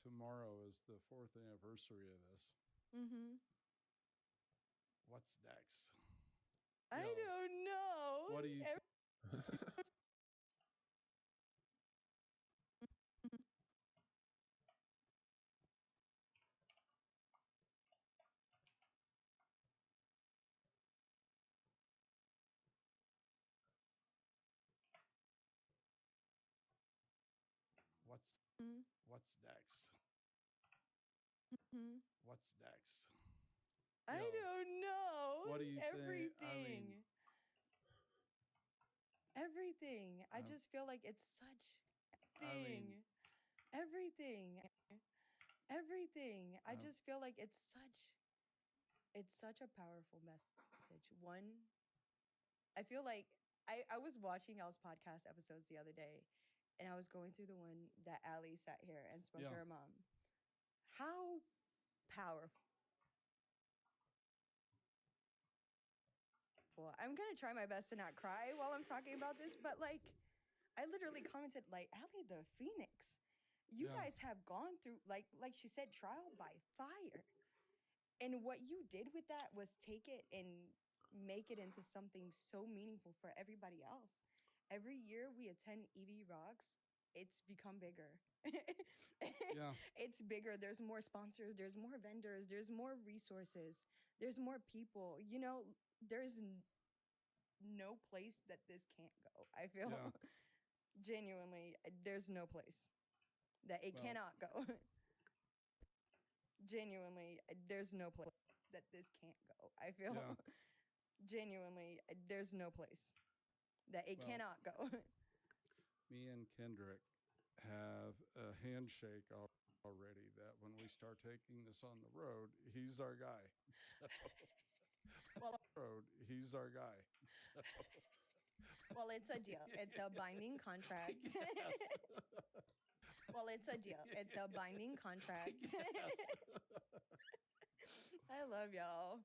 tomorrow is the 4th anniversary of this. What's next? I don't know. What do you What's next? What's next? I don't know. What do you Everything. think? I mean, everything. I just feel like it's such thing. Everything. Everything. I just feel like it's such a powerful message. One, I feel like I was watching y'all's podcast episodes the other day, and I was going through the one that Allie sat here and spoke to her mom. How powerful. I'm gonna try my best to not cry while I'm talking about this, but like, I literally commented like, Allie the Phoenix, you guys have gone through like she said, trial by fire, and what you did with that was take it and make it into something so meaningful for everybody else. Every year we attend EV Rocks, it's become bigger. It's bigger. There's more sponsors, there's more vendors, there's more resources, there's more people. You know, there's no place that this can't go. I feel genuinely, there's no place that it cannot go. Genuinely, there's no place that this can't go. I feel genuinely, there's no place that it cannot go. Me and Kendrick have a handshake already that when we start taking this on the road, he's our guy. He's our guy. Well, it's a deal. It's a binding contract. Well, it's a deal. It's a binding contract. I love y'all.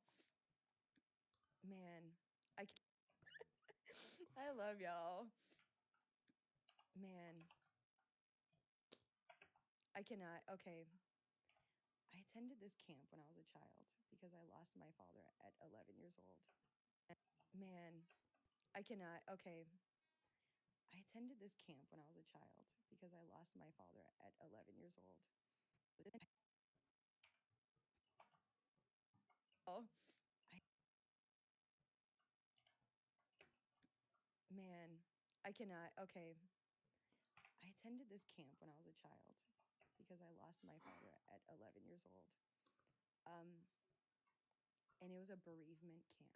Man, I love y'all. Man, I cannot. Okay. I attended this camp when I was a child because I lost my father at 11 years old. Man, I cannot. Okay. I attended this camp when I was a child because I lost my father at 11 years old. I cannot. Okay. I attended this camp when I was a child because I lost my father at 11 years old. And it was a bereavement camp.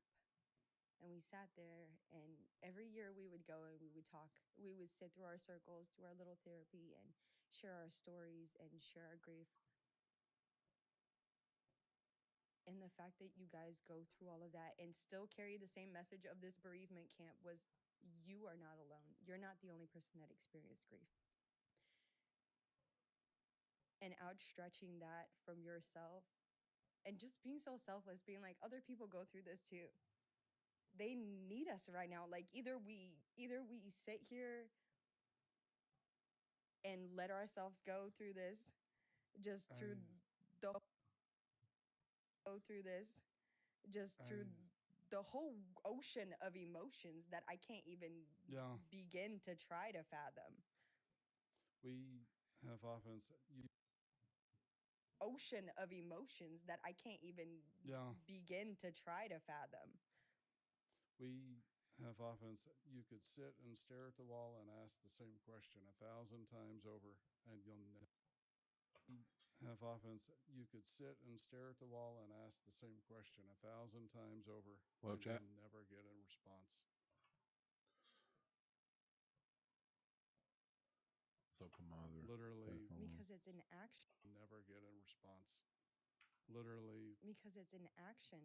And we sat there, and every year we would go and we would talk. We would sit through our circles, do our little therapy, and share our stories and share our grief. And the fact that you guys go through all of that and still carry the same message of this bereavement camp was, you are not alone. You're not the only person that experienced grief. And outstretching that from yourself and just being so selfless, being like, other people go through this too. They need us right now. Like either we sit here and let ourselves go through this, just through the go through this, just through the whole ocean of emotions that I can't even begin to try to fathom. We have often said, Ocean of emotions that I can't even begin to try to fathom. We have often said you could sit and stare at the wall and ask the same question 1,000 times over, and you'll never. We have often said you could sit and stare at the wall and ask the same question 1,000 times over, Well, and chat. you'll never get a response. So put my other Literally, headphone on. Because it's an action. never get a response. Literally, Because it's an action.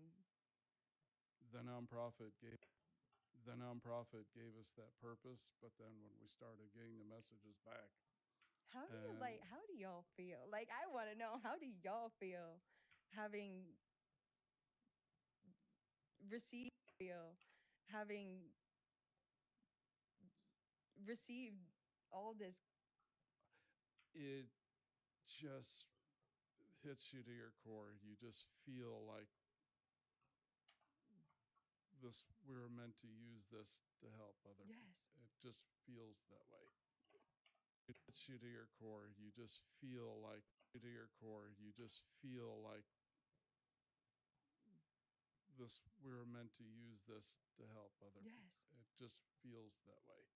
the nonprofit gave us that purpose, but then when we started getting the messages back, How do you like? How do y'all feel? Like, I want to know, how do y'all feel having received having received all this? it just hits you to your core. You just feel like this, we were meant to use this to help other Yes. people. It just feels that way. It hits you to your core. You just feel like this, we were meant to use this to help other Yes. people. It just feels that way.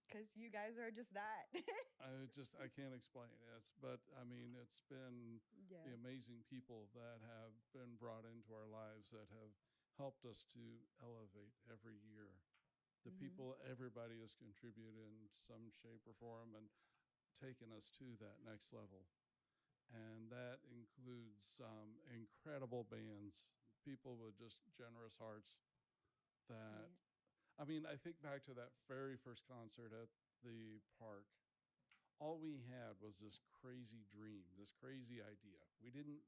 Because you guys are just that. I can't explain it. But I mean, it's been Yeah. the amazing people that have been brought into our lives that have helped us to elevate every year. The people, everybody has contributed in some shape or form and taken us to that next level. And that includes some incredible bands, people with just generous hearts that, I mean, I think back to that very first concert at the park. All we had was this crazy dream, this crazy idea. We didn't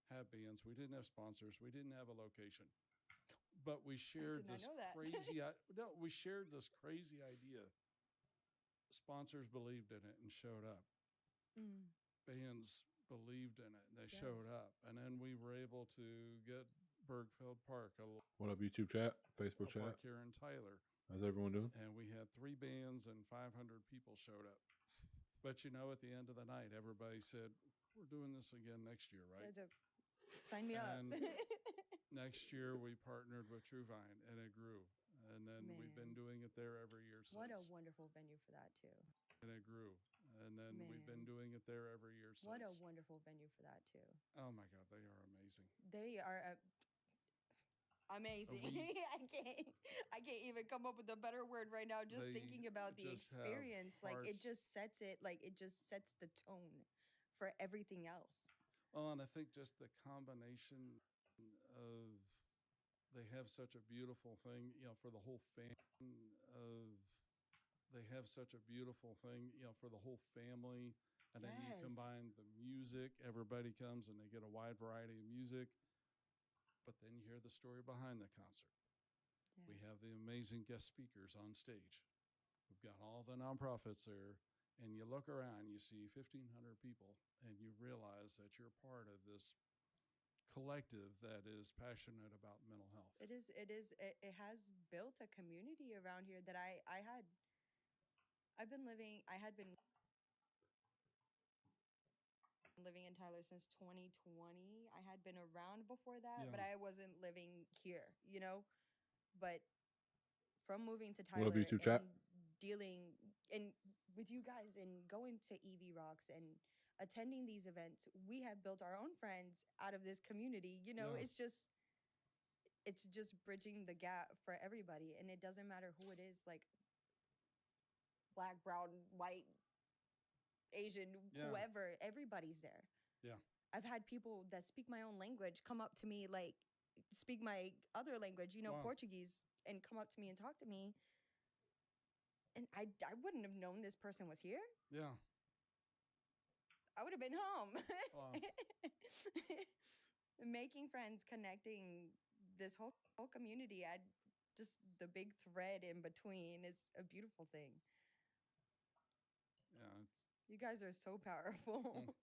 have bands, we didn't have sponsors, we didn't have a location. But we shared this crazy we shared this crazy idea. Sponsors believed in it and showed up. Bands believed in it and they showed up. And then we were able to get Bergfeld Park, What up, YouTube chat, Facebook chat? park here in Tyler. How's everyone doing? And we had 3 bands and 500 people showed up. But you know, at the end of the night, everybody said, we're doing this again next year, right? Sign me up. And next year we partnered with Truvine and it grew. And then we've been doing it there every year since. What a wonderful venue for that too. And it grew. And then we've been doing it there every year since. What a wonderful venue for that too. Oh my God, they are amazing. They are amazing. I can't even come up with a better word right now. Just thinking about the experience, like it just sets the tone for everything else. Well, and I think just the combination of, they have such a beautiful thing, you know, for the whole family they have such a beautiful thing, you know, for the whole family. And then you combine the music, everybody comes and they get a wide variety of music. But then you hear the story behind the concert. Yeah. We have the amazing guest speakers on stage. We've got all the nonprofits there. And you look around, you see 1,500 people, and you realize that you're part of this collective that is passionate about mental health. It has built a community around here that I had been living in Tyler since 2020. I had been around before that, but I wasn't living here, you know? But from moving to Tyler YouTube chat? dealing and with you guys and going to EV Rocks and attending these events, we have built our own friends out of this community. You know, Yeah. it's just bridging the gap for everybody, and it doesn't matter who it is, like black, brown, white, Asian, Yeah. whoever, everybody's there. Yeah. I've had people that speak my own language come up to me, like speak my other language, you know, Wow. Portuguese, and come up to me and talk to me. And I wouldn't have known this person was here. Yeah. I would have been home. Wow. Making friends, connecting this whole community, just the big thread in between. It's a beautiful thing. Yeah. It's, You guys are so powerful.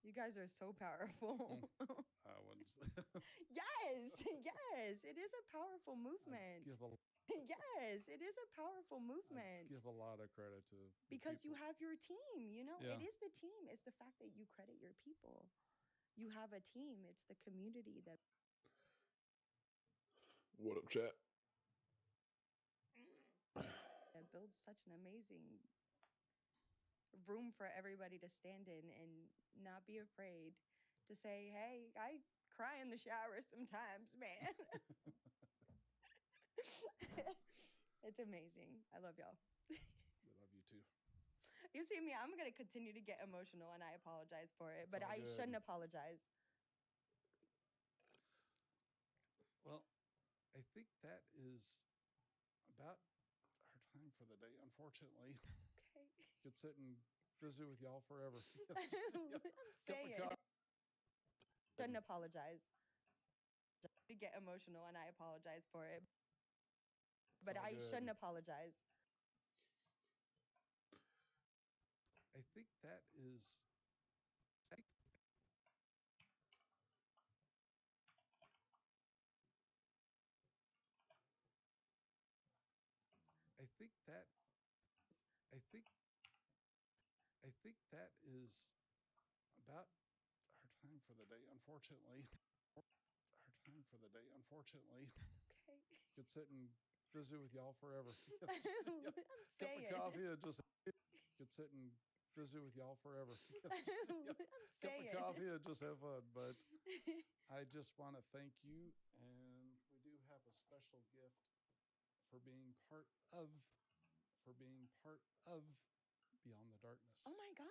You guys are so powerful. I wouldn't say. Yes, yes, it is a powerful movement. Give a, Yes, it is a powerful I movement. give a lot of credit to the Because you people. have your team, you know, Yeah. it is the team. It's the fact that you credit your people. You have a team. It's the community that What up, chat? builds such an amazing room for everybody to stand in and not be afraid to say, hey, I cry in the shower sometimes, man. It's amazing. I love y'all. We love you too. You see me, I'm going to continue to get emotional, and I apologize for it, It's but all I good. shouldn't apologize. Well, I think that is about our time for the day, unfortunately. That's okay. Could sit and visit with y'all forever. I'm saying. Shouldn't apologize. To get emotional, and I apologize for it, but all I good. shouldn't apologize. I think that is. I think that. I think. I think that is about our time for the day, unfortunately. Our time for the day, unfortunately. That's okay. Could sit and visit with y'all forever. I'm Cup saying. of coffee and just could sit and visit with y'all forever. I'm Cup saying. of coffee and just have fun. But I just want to thank you, and we do have a special gift for being part of Beyond the Darkness. Oh my God.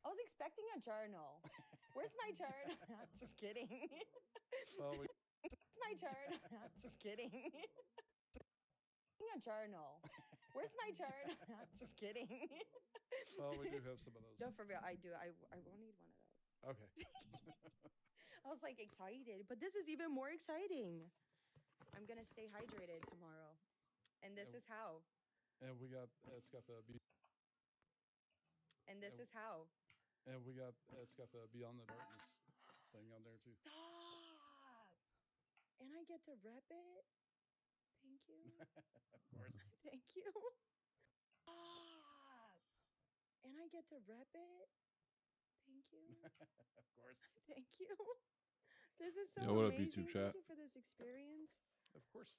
I was expecting a journal. Where's my journal? I'm just kidding. Well, we, It's my journal. I'm just kidding. A journal. Where's my journal? I'm just kidding. well, we do have some of those. No, for real, I do. I will need one of those. Okay. I was like excited, but this is even more exciting. I'm gonna stay hydrated tomorrow, and this Yeah. is how. And we got it's got the And this Yeah. is how. and we got it's got the Beyond the Darkness thing on there too. Stop. And I get to rep it. Thank you. Of course. Thank you. Stop. And I get to rep it. Thank you. Of course. Thank you. This is so Yo, what up, amazing. YouTube chat? Thank you for this experience. Of course.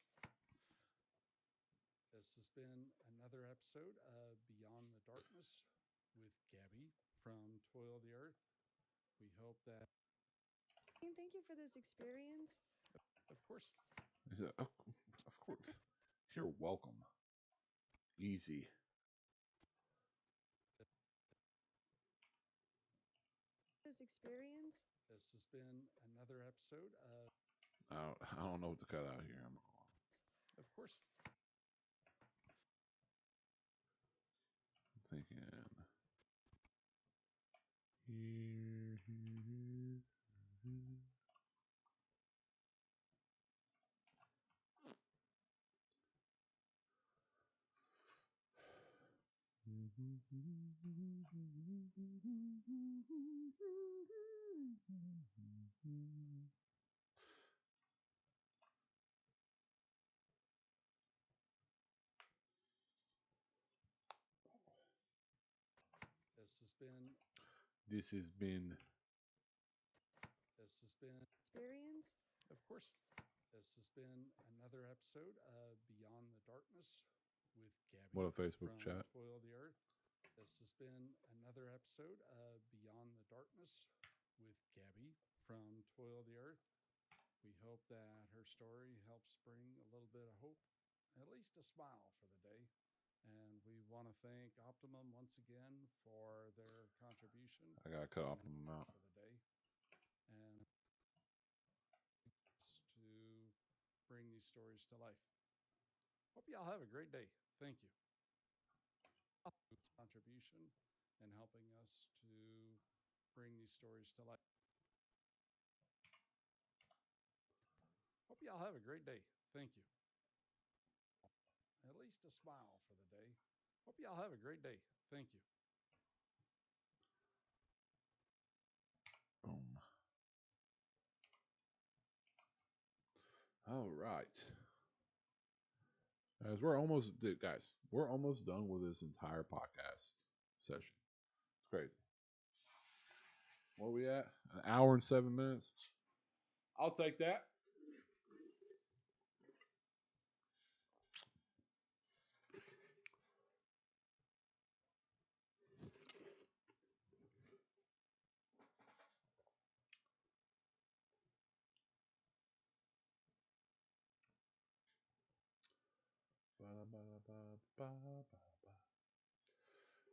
This has been another episode of Beyond the Darkness with Gabby from Toil of the Earth. We hope that, And thank you for this experience. of course, He said, of course. You're welcome. Easy. This experience. this has been another episode of, I don't know what to cut out here. I'm course, thinking. Here. been This has been. Experience. Of course, this has been another episode of Beyond the Darkness with Gabby What a Facebook from chat. Toil the Earth. This has been another episode of Beyond the Darkness with Gabby from Toil the Earth. We hope that her story helps bring a little bit of hope, at least a smile for the day. And we want to thank Optimum once again for their contribution. I gotta cut and Optimum out. for the day. And to bring these stories to life. Hope y'all have a great day. Thank you. Contribution and helping us to bring these stories to life. Hope y'all have a great day. Thank you. At least a smile for the day. Hope y'all have a great day. Thank you. Boom. All right. Guys, we're almost done with this entire podcast session. It's crazy. Where are we at? An hour and 7 minutes. I'll take that.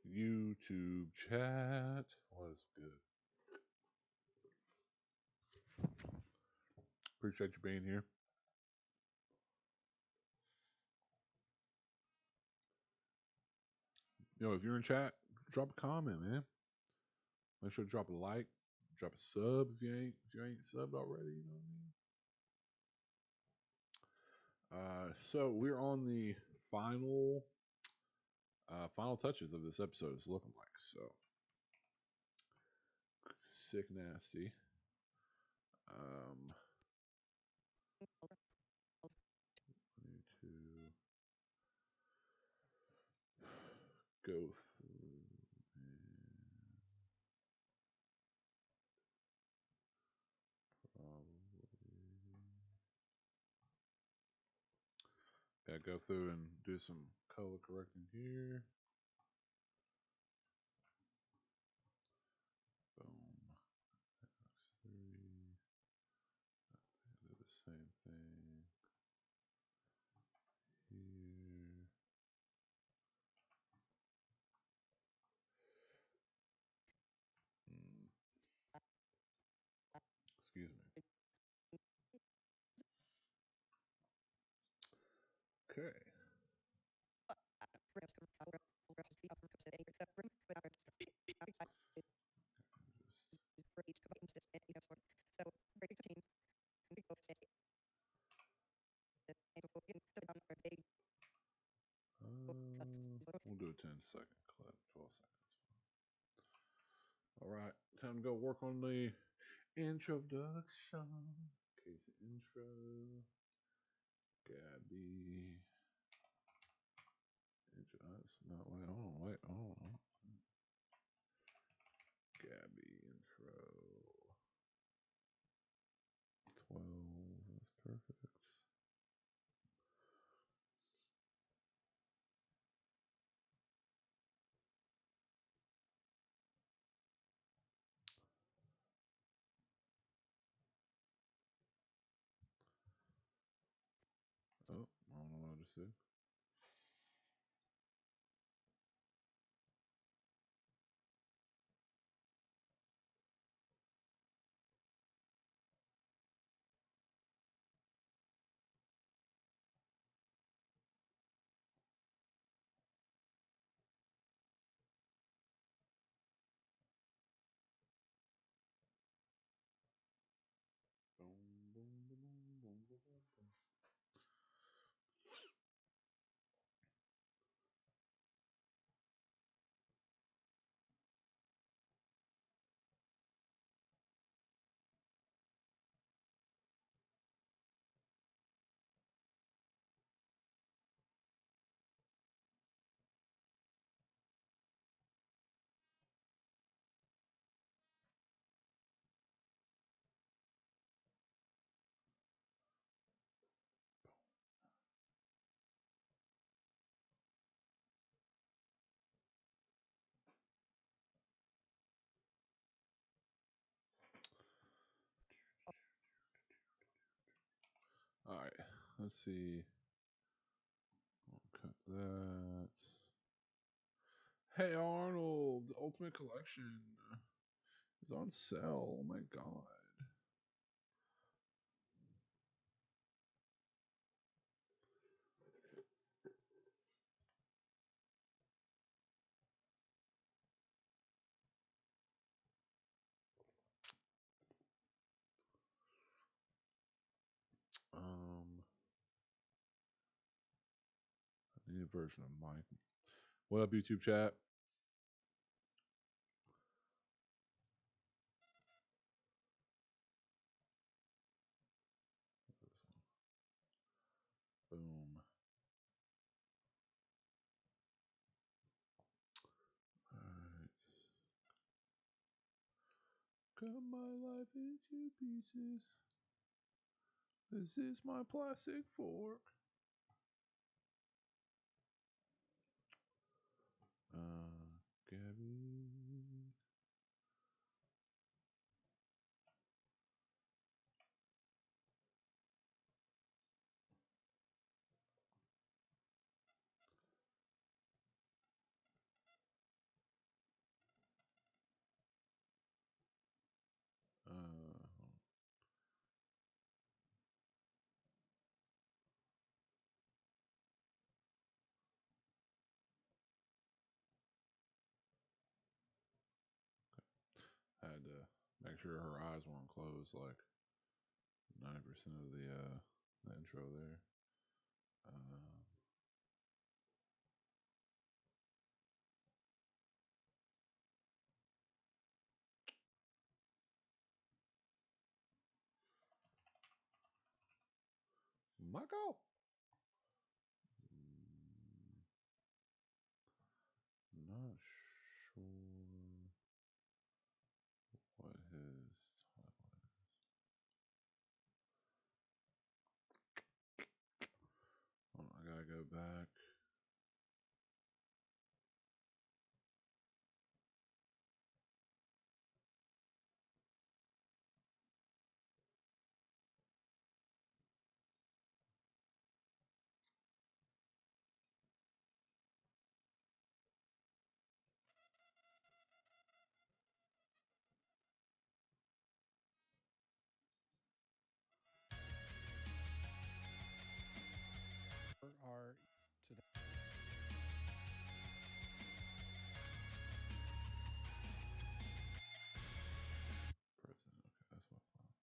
YouTube chat. What is good? Appreciate you being here. If you're in chat, drop a comment, man. Make sure to drop a like, drop a sub if you ain't subbed already. You know what I mean? So we're on the final touches of this episode. It's looking like so sick nasty. Need to go through and go through and do some color correcting here. Boom. X3. Do the same thing here. Excuse me. Okay. We'll do a 10-second clip, 12 seconds. All right, time to go work on the introduction. Case intro. Gabby. That's not wait. Gabby intro. 12. That's perfect. Oh, I don't know what I just said. Boom, boom, boom, boom, boom, boom, boom. let's see. I'll cut that. Hey Arnold, the Ultimate Collection is on sale. Oh my god. I need a version of Mike. What up, YouTube chat? Boom. Alright. Cut my life into pieces. This is my plastic fork. Gabby. Had to make sure her eyes weren't closed like 90% of the intro there. Michael. Not sure what his title is. Hold on, I gotta go back. Are today. President. Okay, that's my file.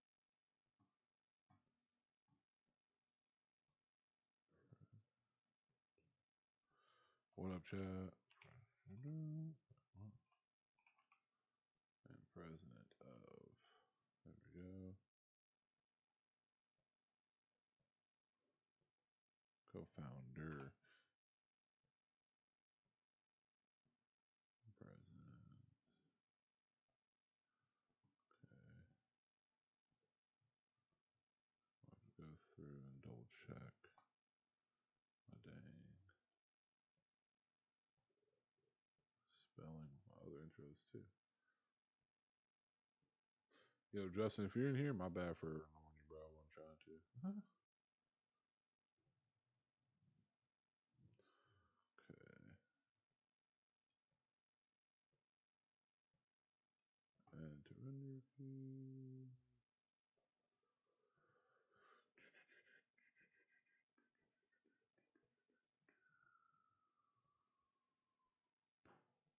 What up, chat? And president of. There we go. Co-founder. President. Okay. I'll have to go through and double check. My dang. Spelling my other intros too. Yo, Justin, if you're in here, my bad for ignoring you, bro. I'm trying to. Okay. And to render view.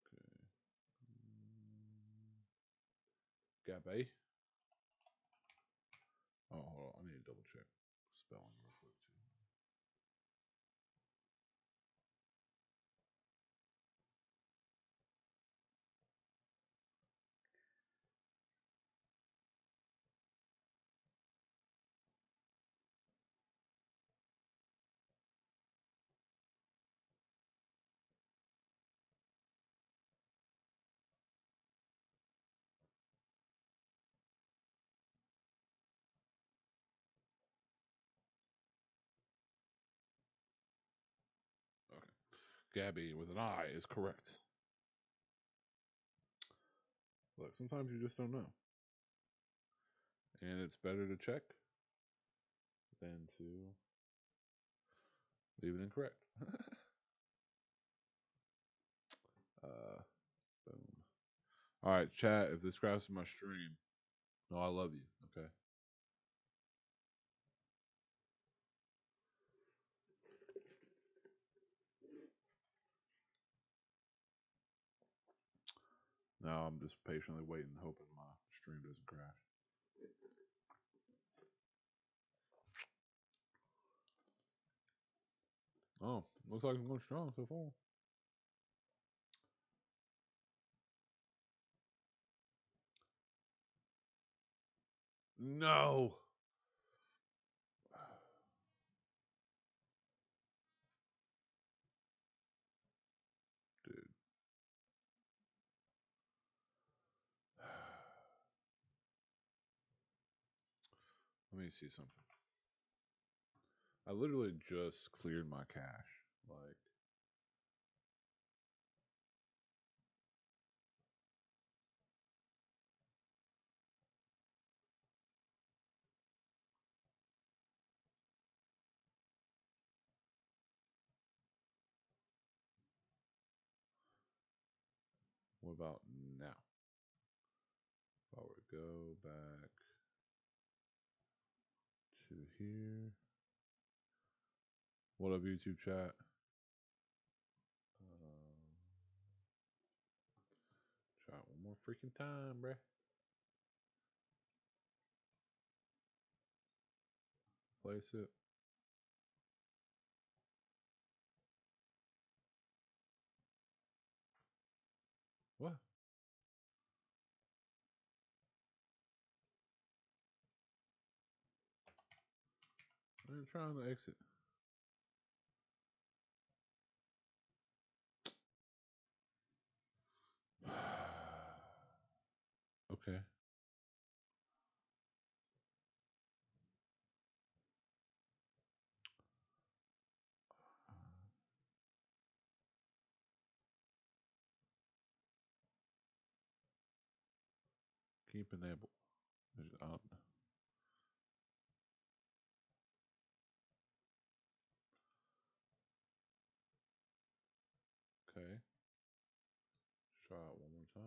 Okay. Gap A. Oh, hold on. I need to double check spelling real quick too. Okay. Gabby with an I is correct. Look, sometimes you just don't know. And it's better to check than to Leave it incorrect. Boom. All right, chat. If this crashes my stream, no, I love you. Okay. Now I'm just patiently waiting, hoping my stream doesn't crash. Oh, looks like it's going strong so far. No. Dude. Let me see something. I literally just cleared my cache. Like, what about now? If I were to go back to here. What up, YouTube chat? Try it one more freaking time, bruh. Place it. What? I'm trying to exit. Okay. Keep enable. Okay. Try it one more time.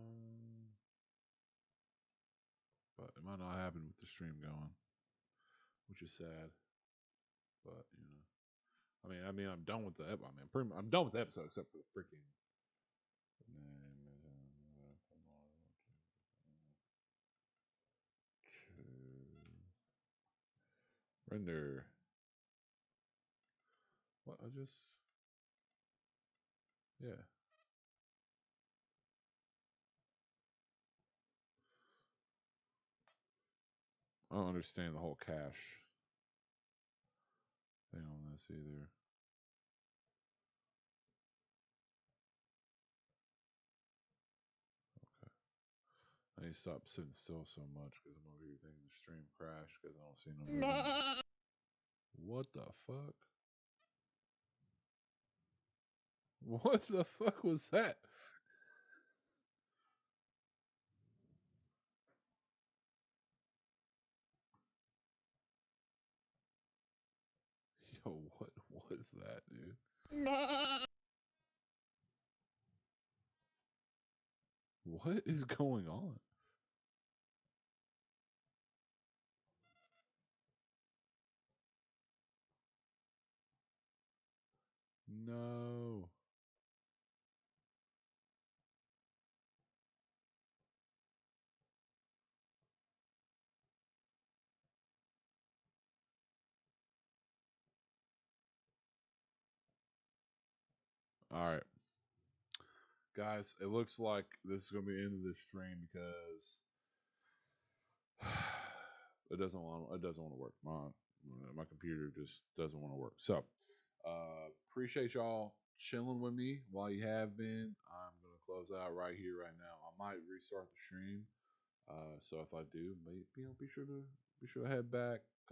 But it might not happen with the stream going, which is sad. But I'm done with the. I'm done with the episode except for the freaking. Render. What? Yeah. I don't understand the whole cache thing on this either. Okay. I need to stop sitting still so much because I'm over here thinking the stream crashed because I don't see no movement. What the fuck? What the fuck was that? Yo, what was that, dude? What is going on? No. All right. Guys, it looks like this is going to be the end of this stream because it doesn't want to work. My computer just doesn't want to work. So, appreciate y'all chilling with me while you have been. I'm going to close out right here right now. I might restart the stream. So if I do, be sure to head back